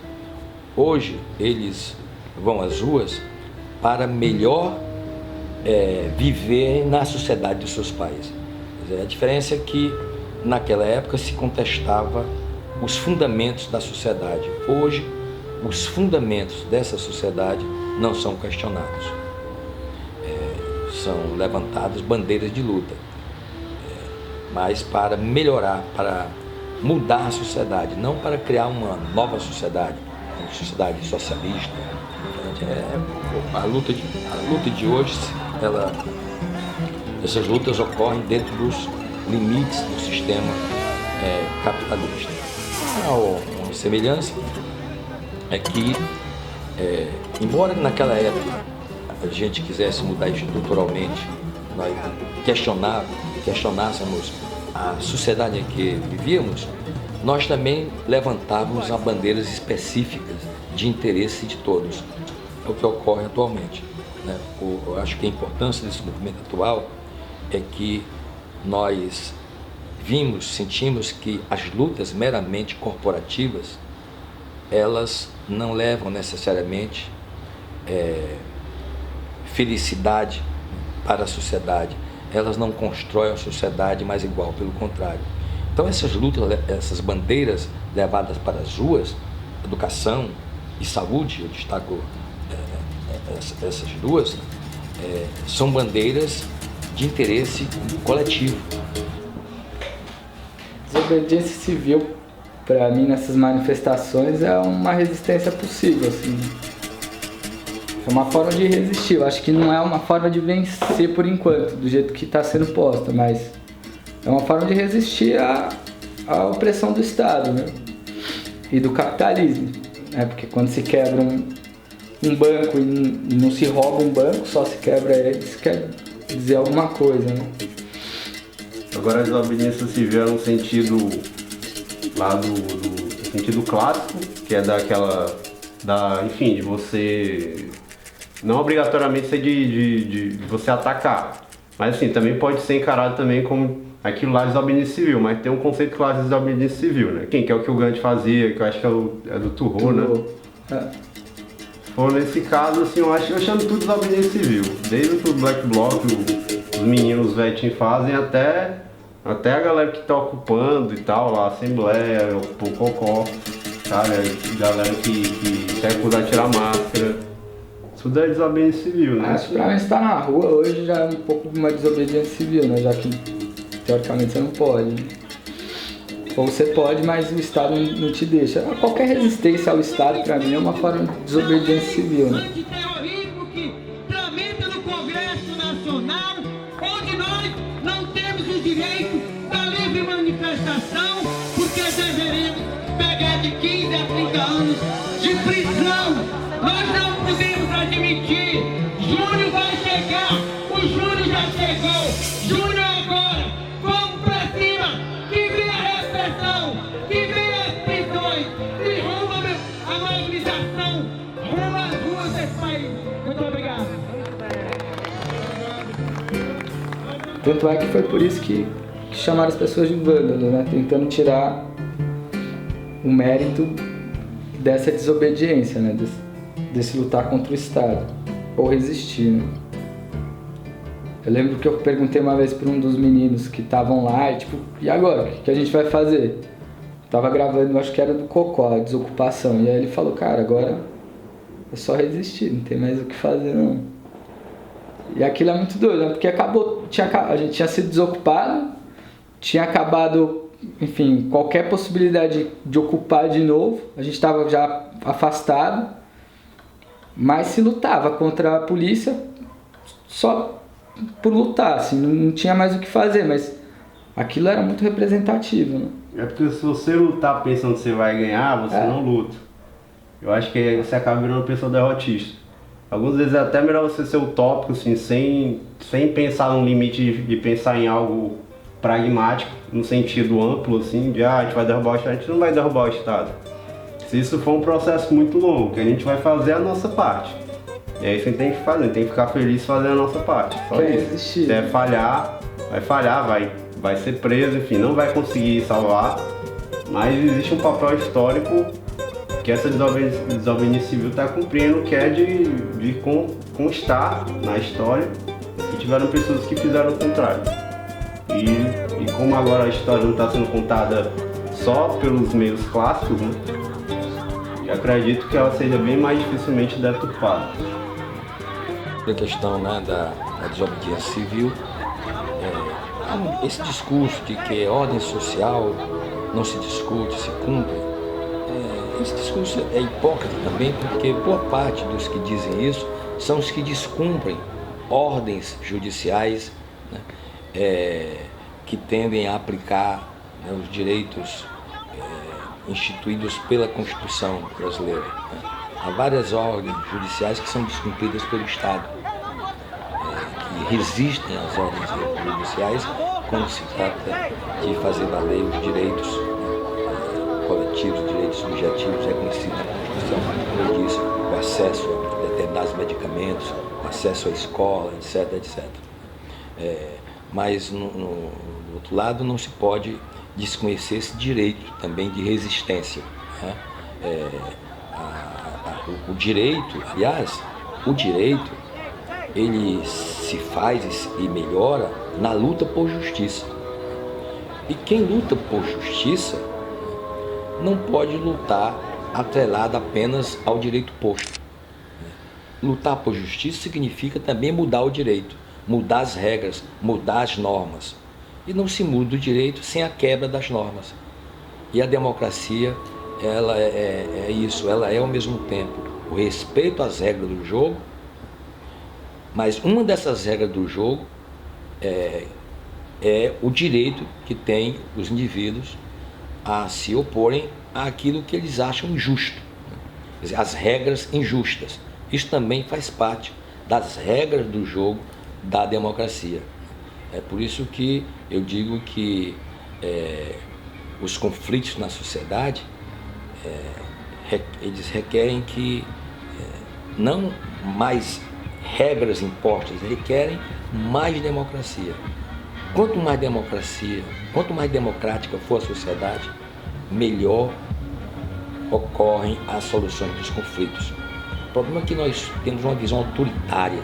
Hoje eles vão às ruas para melhor viver na sociedade dos seus pais. Quer dizer, a diferença é que naquela época se contestava os fundamentos da sociedade. Hoje, os fundamentos dessa sociedade não são questionados. São levantadas bandeiras de luta. Mas para melhorar, para mudar a sociedade, não para criar uma nova sociedade, uma sociedade socialista. A luta de hoje, essas lutas ocorrem dentro dos limites do sistema capitalista. Uma semelhança é que, embora naquela época a gente quisesse mudar estruturalmente, nós questionássemos a sociedade em que vivíamos, nós também levantávamos bandeiras específicas de interesse de todos. É o que ocorre atualmente, né? Eu acho que a importância desse movimento atual é que nós sentimos que as lutas meramente corporativas, elas não levam necessariamente felicidade para a sociedade, elas não constroem a sociedade mais igual, pelo contrário. Então essas lutas, essas bandeiras levadas para as ruas, educação e saúde, eu destaco essas duas, são bandeiras de interesse coletivo. Desobediência civil, para mim, nessas manifestações é uma resistência possível, assim. É uma forma de resistir. Eu acho que não é uma forma de vencer por enquanto, do jeito que está sendo posta, mas é uma forma de resistir à opressão do Estado, né? E do capitalismo, né? Porque quando se quebra um banco e não se rouba um banco, só se quebra ele, isso quer dizer alguma coisa, né? Agora a desobediência civil é no sentido lá do sentido clássico, que é enfim, de você não obrigatoriamente ser de você atacar, mas assim, também pode ser encarado também como aquilo lá de desobediência civil, mas tem um conceito clássico de desobediência civil, né? Que é o que o Gandhi fazia, que eu acho que é do Thoreau, né? Se for nesse caso, assim, eu chamo tudo desobediência civil. Desde o que o Black Bloc, os meninos, os vetinhos fazem, até a galera que tá ocupando e tal, lá, a Assembleia, o Pococó, sabe? A galera que quer acusar de tirar máscara. Isso daí é desobediência civil, né? Mas pra mim estar na rua hoje já é um pouco uma desobediência civil, né? Já que teoricamente você não pode. Ou você pode, mas o Estado não te deixa. Qualquer resistência ao Estado, pra mim, é uma forma de desobediência civil, né? Tramita no Congresso Nacional, onde nós não temos o direito da livre manifestação, porque deveremos pegar de 15 a 30 anos de prisão. Nós não podemos admitir. Júnior vai chegar, o Júnior já chegou. Júnior agora, vamos pra cima. Que vem a repressão, que vem as prisões, que rumo a mobilização, rumo às ruas desse país. Muito obrigado. Tanto é que foi por isso que chamaram as pessoas de vândalo, né? Tentando tirar o mérito dessa desobediência, né? Desse lutar contra o Estado, ou resistir, né? Eu lembro que eu perguntei uma vez para um dos meninos que estavam lá, e tipo, e agora? O que a gente vai fazer? Tava gravando, acho que era do Cocó, a desocupação, e aí ele falou, cara, agora é só resistir, não tem mais o que fazer não. E aquilo é muito doido, né? Porque a gente tinha sido desocupado, tinha acabado, enfim, qualquer possibilidade de ocupar de novo, a gente estava já afastado, mas se lutava contra a polícia só por lutar, assim, não tinha mais o que fazer, mas aquilo era muito representativo, né? É porque se você lutar pensando que você vai ganhar, você não luta. Eu acho que você acaba virando uma pessoa derrotista. Algumas vezes é até melhor você ser utópico, assim, sem pensar num limite de pensar em algo pragmático, no sentido amplo, assim, de a gente vai derrubar o Estado, a gente não vai derrubar o Estado. Se isso for um processo muito longo, que a gente vai fazer a nossa parte. E é isso que a gente tem que fazer, tem que ficar feliz fazendo a nossa parte. Só isso. Se é falhar, vai ser preso, enfim, não vai conseguir salvar. Mas existe um papel histórico que essa desobediência civil está cumprindo, que é de constar na história que tiveram pessoas que fizeram o contrário. E como agora a história não está sendo contada só pelos meios clássicos, né? Eu acredito que ela seja bem mais dificilmente deturpada. A questão, né, da desobediência civil, esse discurso de que ordem social não se discute, se cumpre, esse discurso é hipócrita também, porque boa parte dos que dizem isso são os que descumprem ordens judiciais, né, que tendem a aplicar, né, os direitos instituídos pela Constituição brasileira, né. Há várias ordens judiciais que são descumpridas pelo Estado, que resistem às ordens judiciais quando se trata de fazer valer os direitos coletivos, direitos subjetivos reconhecidos na Constituição, como eu disse, o acesso a determinados medicamentos, o acesso à escola, etc, etc. Mas, do outro lado, não se pode desconhecer esse direito também de resistência, né? O direito, aliás, ele se faz e melhora na luta por justiça. E quem luta por justiça não pode lutar atrelado apenas ao direito posto. Lutar por justiça significa também mudar o direito, mudar as regras, mudar as normas. E não se muda o direito sem a quebra das normas. E a democracia, ela é isso, ela é ao mesmo tempo o respeito às regras do jogo, mas uma dessas regras do jogo é o direito que tem os indivíduos a se oporem àquilo que eles acham injusto, quer dizer, as regras injustas. Isso também faz parte das regras do jogo da democracia. É por isso que eu digo que os conflitos na sociedade, eles requerem que não mais regras impostas, requerem mais democracia. Quanto mais democracia, quanto mais democrática for a sociedade, melhor ocorrem as soluções dos conflitos. O problema é que nós temos uma visão autoritária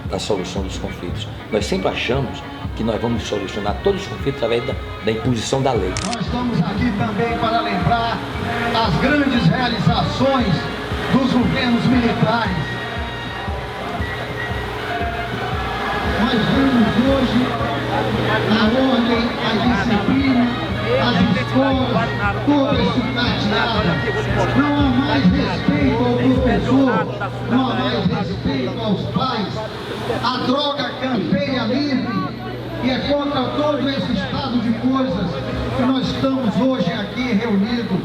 da solução dos conflitos. Nós sempre achamos que nós vamos solucionar todos os conflitos através da imposição da lei. Nós estamos aqui também para lembrar as grandes realizações dos governos militares. Nós vemos hoje a ordem, a disciplina, as escolas, todas sucateadas. Não há mais respeito ao professor, não há mais respeito aos pais. A droga campeia livre e é contra todo esse estado de coisas que nós estamos hoje aqui reunidos.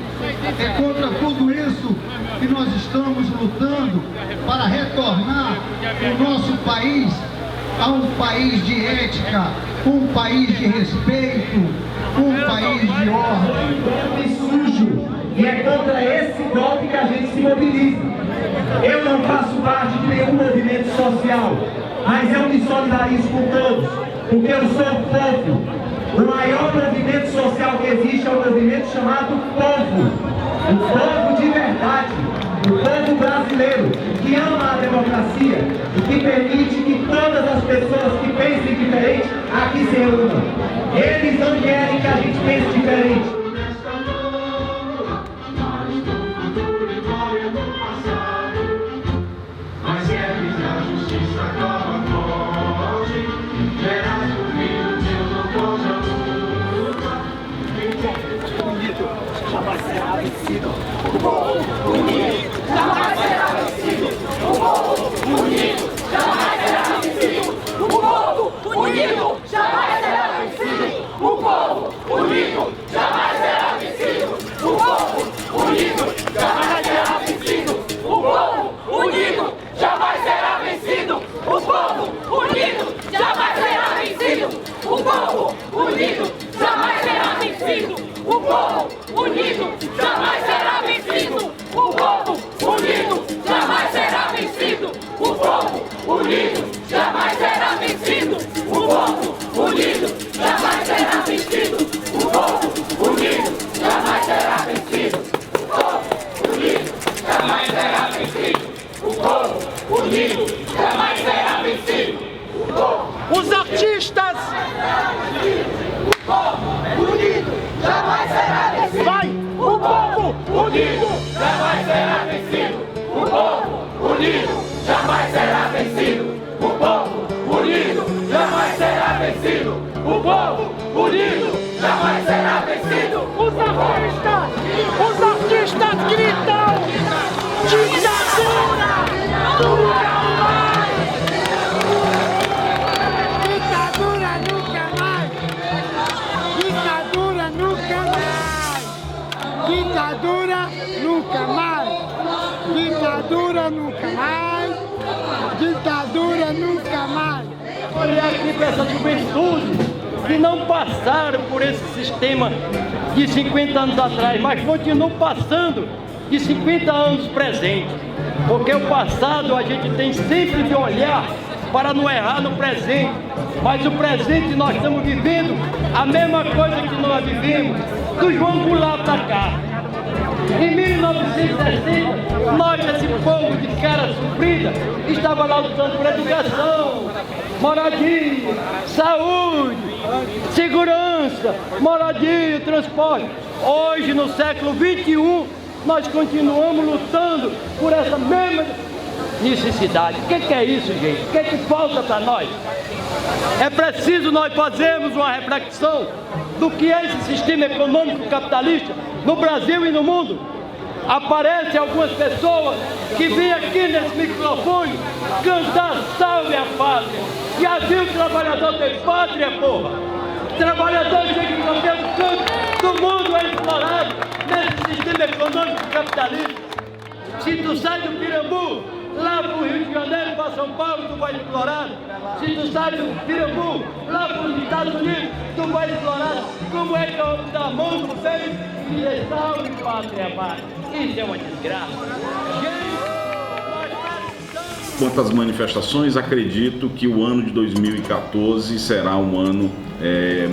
É contra tudo isso que nós estamos lutando para retornar o nosso país a um país de ética, um país de respeito, um país de ordem. E sujo, e é contra esse golpe que a gente se mobiliza. Eu não faço parte de nenhum movimento social, mas eu me solidarizo com todos, porque eu sou o povo. O maior movimento social que existe é o movimento chamado povo. O povo de verdade, o povo brasileiro, que ama a democracia e que permite que todas as pessoas que pensem diferente aqui se reúnam. Eles não querem que a gente pense diferente. Os artistas! O povo unido jamais será vencido! Vai! O povo unido jamais será vencido! O povo unido jamais será vencido! O povo unido jamais será vencido! O povo unido jamais será vencido! Os artistas gritam! Ditadura! Nunca mais! Ditadura nunca mais! Ditadura nunca mais! Ditadura nunca mais! Ditadura nunca mais! Ditadura nunca mais! Olhar aqui para essa juventude que não passaram por esse sistema de 50 anos atrás, mas continuam passando de 50 anos presente. Porque o passado a gente tem sempre de olhar para não errar no presente, mas o presente nós estamos vivendo a mesma coisa que nós vivemos do João Goulart para cá. Em 1960, nós, esse povo de cara sofrida, estava lá lutando por educação, moradia, saúde, segurança, moradia, transporte. Hoje, no século XXI, nós continuamos lutando por essa mesma necessidade. O que é isso, gente? O que falta para nós? É preciso nós fazermos uma reflexão do que é esse sistema econômico capitalista no Brasil e no mundo. Aparecem algumas pessoas que vêm aqui nesse microfone cantar salve a pátria. Já viu o trabalhador tem pátria, porra? O trabalhador chega em qualquer canto do mundo é explorado nesse sistema econômico capitalista. Se tu sai do Pirambu, lá para o Rio de Janeiro, para São Paulo, tu vai explorado. Se tu sai do Pirambu, lá para os Estados Unidos, tu vai explorado. Como é que o da mão do fez e dizer salve pátria amada? Isso é uma desgraça. Quanto às manifestações, acredito que o ano de 2014 será um ano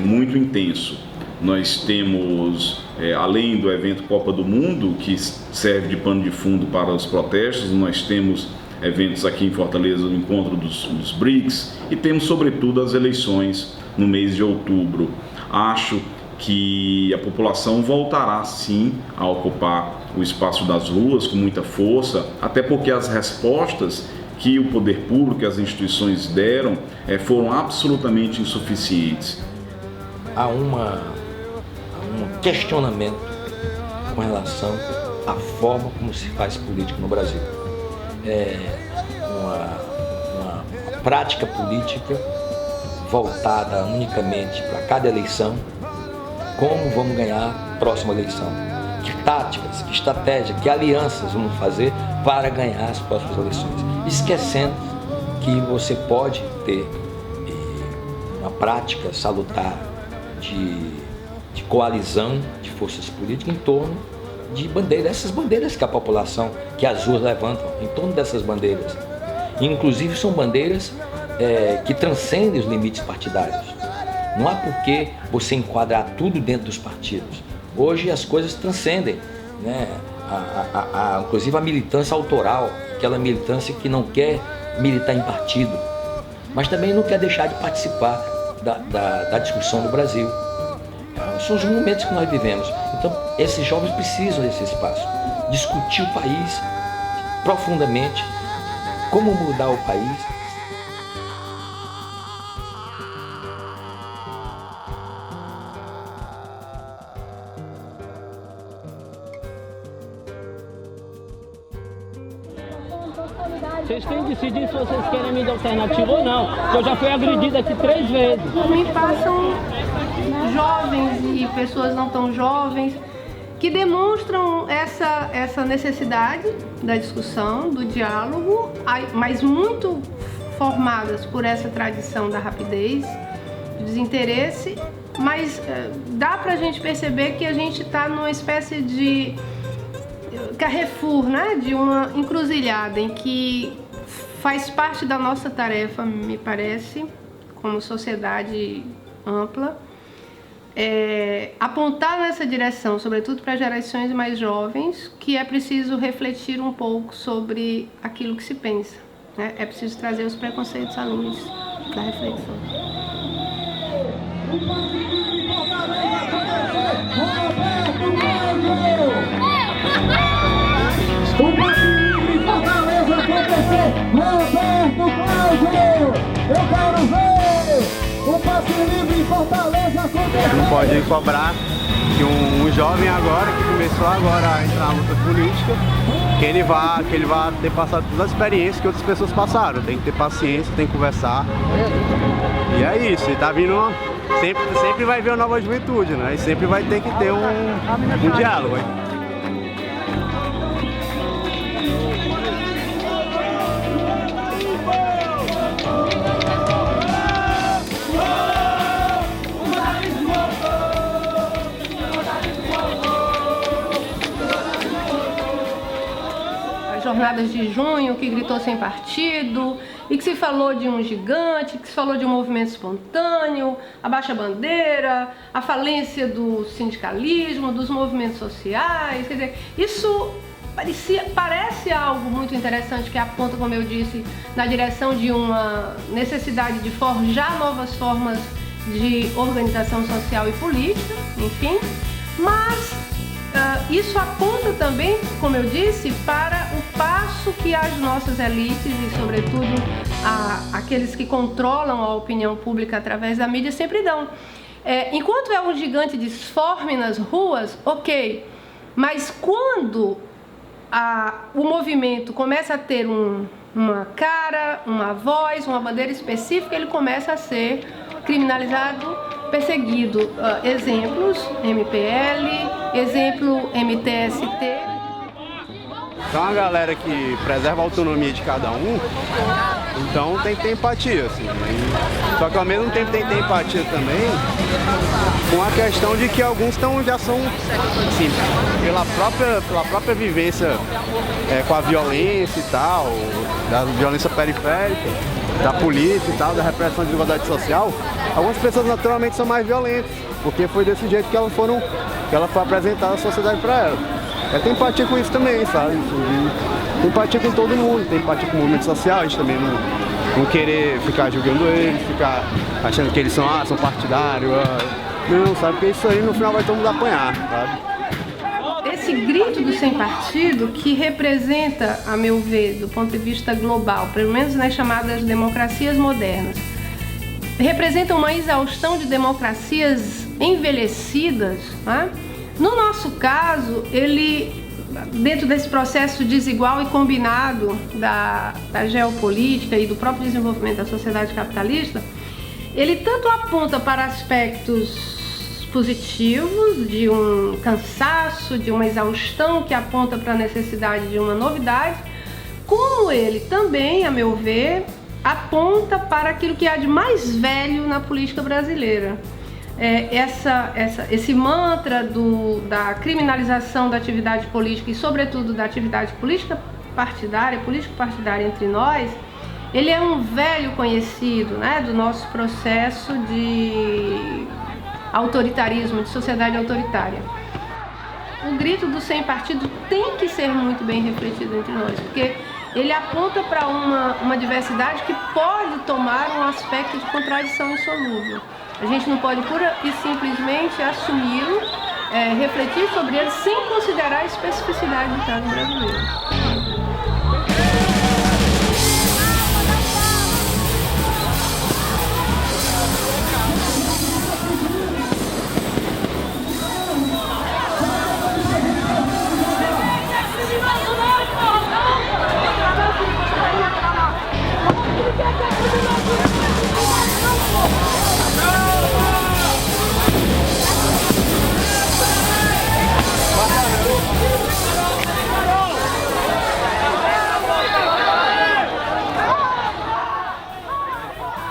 muito intenso. Nós temos além do evento Copa do Mundo, que serve de pano de fundo para os protestos, nós temos eventos aqui em Fortaleza, o encontro dos BRICS, e temos sobretudo as eleições no mês de outubro. Acho que a população voltará sim a ocupar o espaço das ruas com muita força, até porque as respostas que o poder público e as instituições deram foram absolutamente insuficientes. Há um questionamento com relação à forma como se faz política no Brasil. Uma prática política voltada unicamente para cada eleição, como vamos ganhar a próxima eleição, que táticas, que estratégia, que alianças vamos fazer para ganhar as próximas eleições, esquecendo que você pode ter uma prática salutar de coalizão de forças políticas em torno de bandeiras, essas bandeiras que a população, que as ruas levantam, em torno dessas bandeiras. Inclusive são bandeiras que transcendem os limites partidários. Não há por que você enquadrar tudo dentro dos partidos. Hoje as coisas transcendem, né? Inclusive a militância autoral, aquela militância que não quer militar em partido, mas também não quer deixar de participar da discussão do Brasil. São os momentos que nós vivemos. Então, esses jovens precisam desse espaço. Discutir o país profundamente, como mudar o país. Vocês têm que decidir se vocês querem mídia alternativa ou não. Eu já fui agredida aqui 3 vezes. Me passam jovens e pessoas não tão jovens que demonstram essa necessidade da discussão, do diálogo, mas muito formadas por essa tradição da rapidez, do desinteresse, mas dá pra gente perceber que a gente está numa espécie de Carrefour, né? De uma encruzilhada em que faz parte da nossa tarefa, me parece, como sociedade ampla, apontar nessa direção, sobretudo para gerações mais jovens, que é preciso refletir um pouco sobre aquilo que se pensa, né? É preciso trazer os preconceitos à luz da reflexão. O passe livre em Fortaleza acontecer. Roberto Cláudio, eu quero ver o passe livre em Fortaleza acontecer. Não pode cobrar que um jovem agora, que começou agora a entrar na luta política, que ele vá ter passado todas as experiências que outras pessoas passaram. Tem que ter paciência, tem que conversar. E é isso, ele tá vindo, sempre vai ver uma nova juventude, né? E sempre vai ter que ter um diálogo. Jornadas de junho, que gritou sem partido, e que se falou de um gigante, que se falou de um movimento espontâneo, a baixa bandeira, a falência do sindicalismo, dos movimentos sociais. Quer dizer, isso parece algo muito interessante, que aponta, como eu disse, na direção de uma necessidade de forjar novas formas de organização social e política, enfim, mas isso aponta também, como eu disse, para o passo que as nossas elites e, sobretudo, aqueles que controlam a opinião pública através da mídia sempre dão. Enquanto é um gigante disforme nas ruas, ok, mas quando o movimento começa a ter uma cara, uma voz, uma bandeira específica, ele começa a ser criminalizado, perseguido. Exemplos, MPL, exemplo, MTST. Então a galera que preserva a autonomia de cada um, então tem que ter empatia, assim. Só que ao mesmo tempo tem que ter empatia também com a questão de que alguns já são, assim, pela própria vivência com a violência e tal, da violência periférica, da polícia e tal, da repressão de desigualdade social, algumas pessoas naturalmente são mais violentas, porque foi desse jeito que ela foi apresentada à sociedade para ela. Tem empatia com isso também, sabe? Tem empatia com todo mundo, tem empatia com o movimento social, a gente também não querer ficar julgando eles, ficar achando que eles são partidários. Não, sabe? Porque isso aí no final vai todo mundo apanhar, sabe? Esse grito do sem partido, que representa, a meu ver, do ponto de vista global, pelo menos nas chamadas democracias modernas, representa uma exaustão de democracias envelhecidas, né? No nosso caso, ele, dentro desse processo desigual e combinado da geopolítica e do próprio desenvolvimento da sociedade capitalista, ele tanto aponta para aspectos positivos, de um cansaço, de uma exaustão que aponta para a necessidade de uma novidade, como ele também, a meu ver, aponta para aquilo que há de mais velho na política brasileira. Esse mantra da criminalização da atividade política e, sobretudo, da atividade político-partidária entre nós, ele é um velho conhecido, né, do nosso processo de autoritarismo, de sociedade autoritária. O grito do sem partido tem que ser muito bem refletido entre nós, porque ele aponta para uma diversidade que pode tomar um aspecto de contradição insolúvel. A gente não pode pura e simplesmente assumi-lo, refletir sobre ele sem considerar a especificidade do caso brasileiro.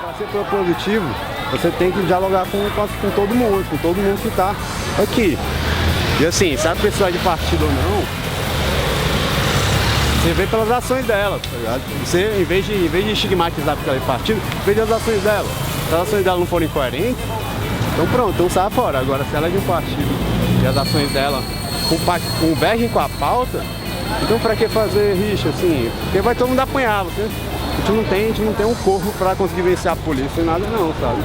Para ser propositivo, você tem que dialogar com todo mundo que está aqui. E assim, se a pessoa é de partido ou não, você vê pelas ações dela, tá ligado? Você, em vez de estigmatizar porque ela é de partido, veja as ações dela. Se as ações dela não forem coerentes, então pronto, então sai fora. Agora, se ela é de um partido e as ações dela convergem com a pauta, então pra que fazer rixa, assim? Porque vai todo mundo apanhar, você? A gente não tem um corpo pra conseguir vencer a polícia e nada não, sabe?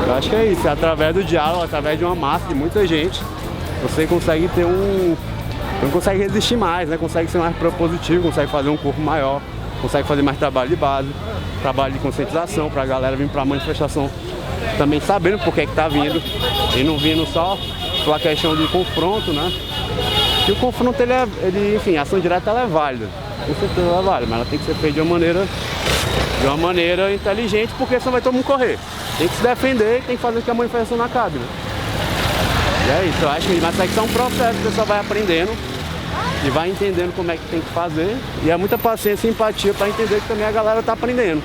Eu acho que é isso, é através do diálogo, através de uma massa de muita gente, você consegue ter não consegue resistir mais, né? Consegue ser mais propositivo, consegue fazer um corpo maior, consegue fazer mais trabalho de base, trabalho de conscientização pra galera vir pra manifestação também sabendo por que tá vindo e não vindo só pela questão de confronto, né? Que o confronto, enfim, a ação direta ela é válida, com certeza ela é válida, mas ela tem que ser feita de uma maneira inteligente, porque senão vai todo mundo correr. Tem que se defender e tem que fazer com que a manifestação não acabe, né? E é isso, eu acho que mas é um processo que o pessoal vai aprendendo e vai entendendo como é que tem que fazer, e é muita paciência e empatia para entender que também a galera tá aprendendo.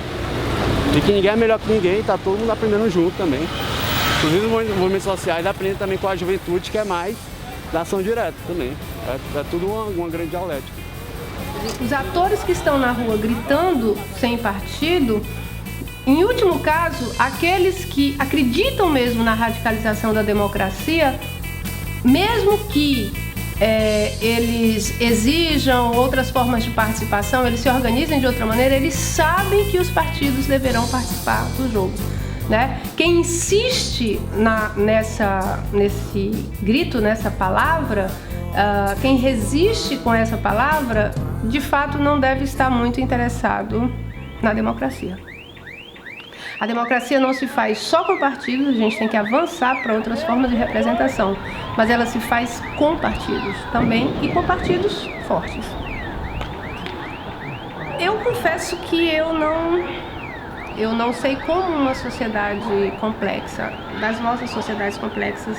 E que ninguém é melhor que ninguém, tá todo mundo aprendendo junto também. Inclusive os movimentos sociais aprendem também com a juventude, que é mais da ação direta também. É tudo uma grande dialética. Os atores que estão na rua gritando sem partido, em último caso, aqueles que acreditam mesmo na radicalização da democracia, mesmo que eles exijam outras formas de participação, eles se organizem de outra maneira, eles sabem que os partidos deverão participar do jogo, né? Quem insiste nesse grito, nessa palavra, quem resiste com essa palavra, de fato não deve estar muito interessado na democracia. A democracia não se faz só com partidos, a gente tem que avançar para outras formas de representação, mas ela se faz com partidos também e com partidos fortes. Eu confesso que eu não sei como uma sociedade complexa, das nossas sociedades complexas,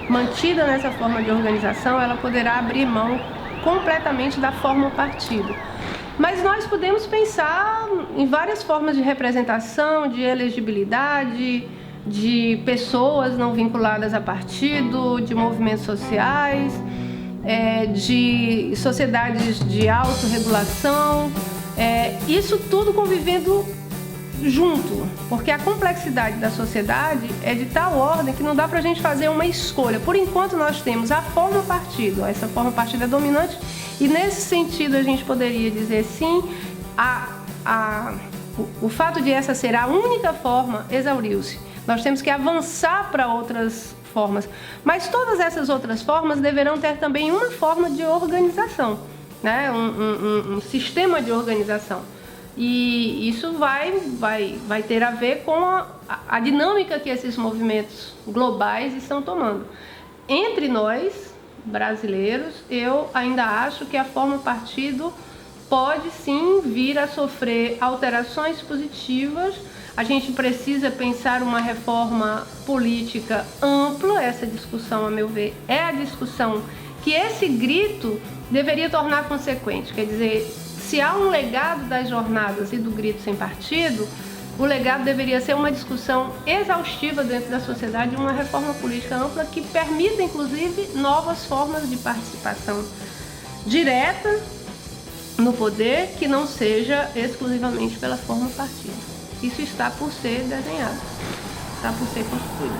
mantida nessa forma de organização, ela poderá abrir mão completamente da forma partido. Mas nós podemos pensar em várias formas de representação, de elegibilidade, de pessoas não vinculadas a partido, de movimentos sociais, de sociedades de autorregulação, Isso tudo convivendo junto, porque a complexidade da sociedade é de tal ordem que não dá pra gente fazer uma escolha. Por enquanto nós temos a forma partido, essa forma partido é dominante, e nesse sentido a gente poderia dizer sim, o fato de essa ser a única forma exauriu-se. Nós temos que avançar para outras formas, mas todas essas outras formas deverão ter também uma forma de organização, né? um sistema de organização. E isso vai ter a ver com a dinâmica que esses movimentos globais estão tomando. Entre nós, brasileiros, eu ainda acho que a forma partido pode sim vir a sofrer alterações positivas. A gente precisa pensar uma reforma política ampla. Essa discussão, a meu ver, é a discussão que esse grito deveria tornar consequente. Quer dizer, se há um legado das jornadas e do grito sem partido, o legado deveria ser uma discussão exaustiva dentro da sociedade, uma reforma política ampla que permita, inclusive, novas formas de participação direta no poder, que não seja exclusivamente pela forma partido. Isso está por ser desenhado, está por ser construído.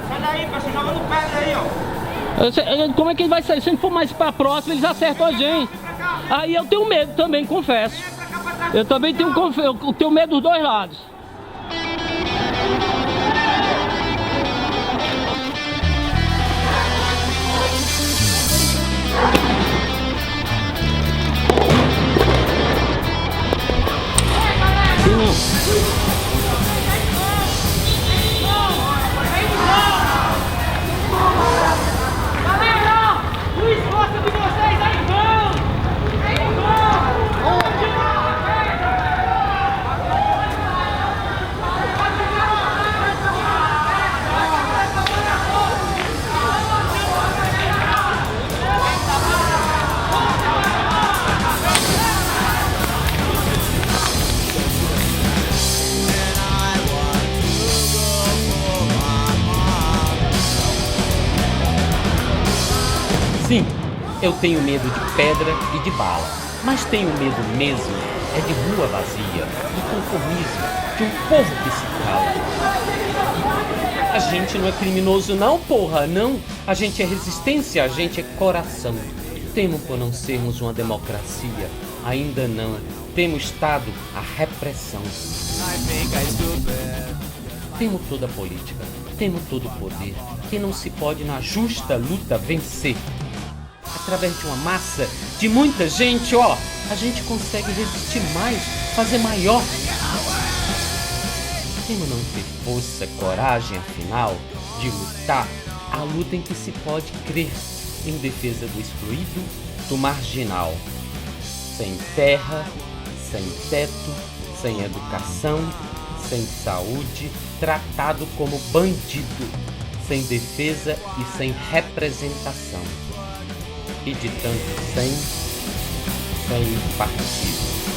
Sai daí, pessoal, jogando pedra aí, ó. Como é que ele vai sair? Se ele for mais para próximo, eles acertam a gente. Aí eu tenho medo também, confesso. Eu também tenho medo dos dois lados. Galera, o esforço de vocês aí vão! Sim, eu tenho medo de pedra e de bala, mas tenho medo mesmo é de rua vazia, de conformismo, de um povo que se cala. A gente não é criminoso não, porra, não. A gente é resistência, a gente é coração. Temo por não sermos uma democracia, ainda não. Temo Estado, a repressão. Temo toda a política, temo todo o poder, que não se pode na justa luta vencer. Através de uma massa de muita gente, a gente consegue resistir mais, fazer maior. Temo não ter força, coragem, afinal, de lutar a luta em que se pode crer, em defesa do excluído, do marginal. Sem terra, sem teto, sem educação, sem saúde, tratado como bandido, sem defesa e sem representação. E de tanto sem partido.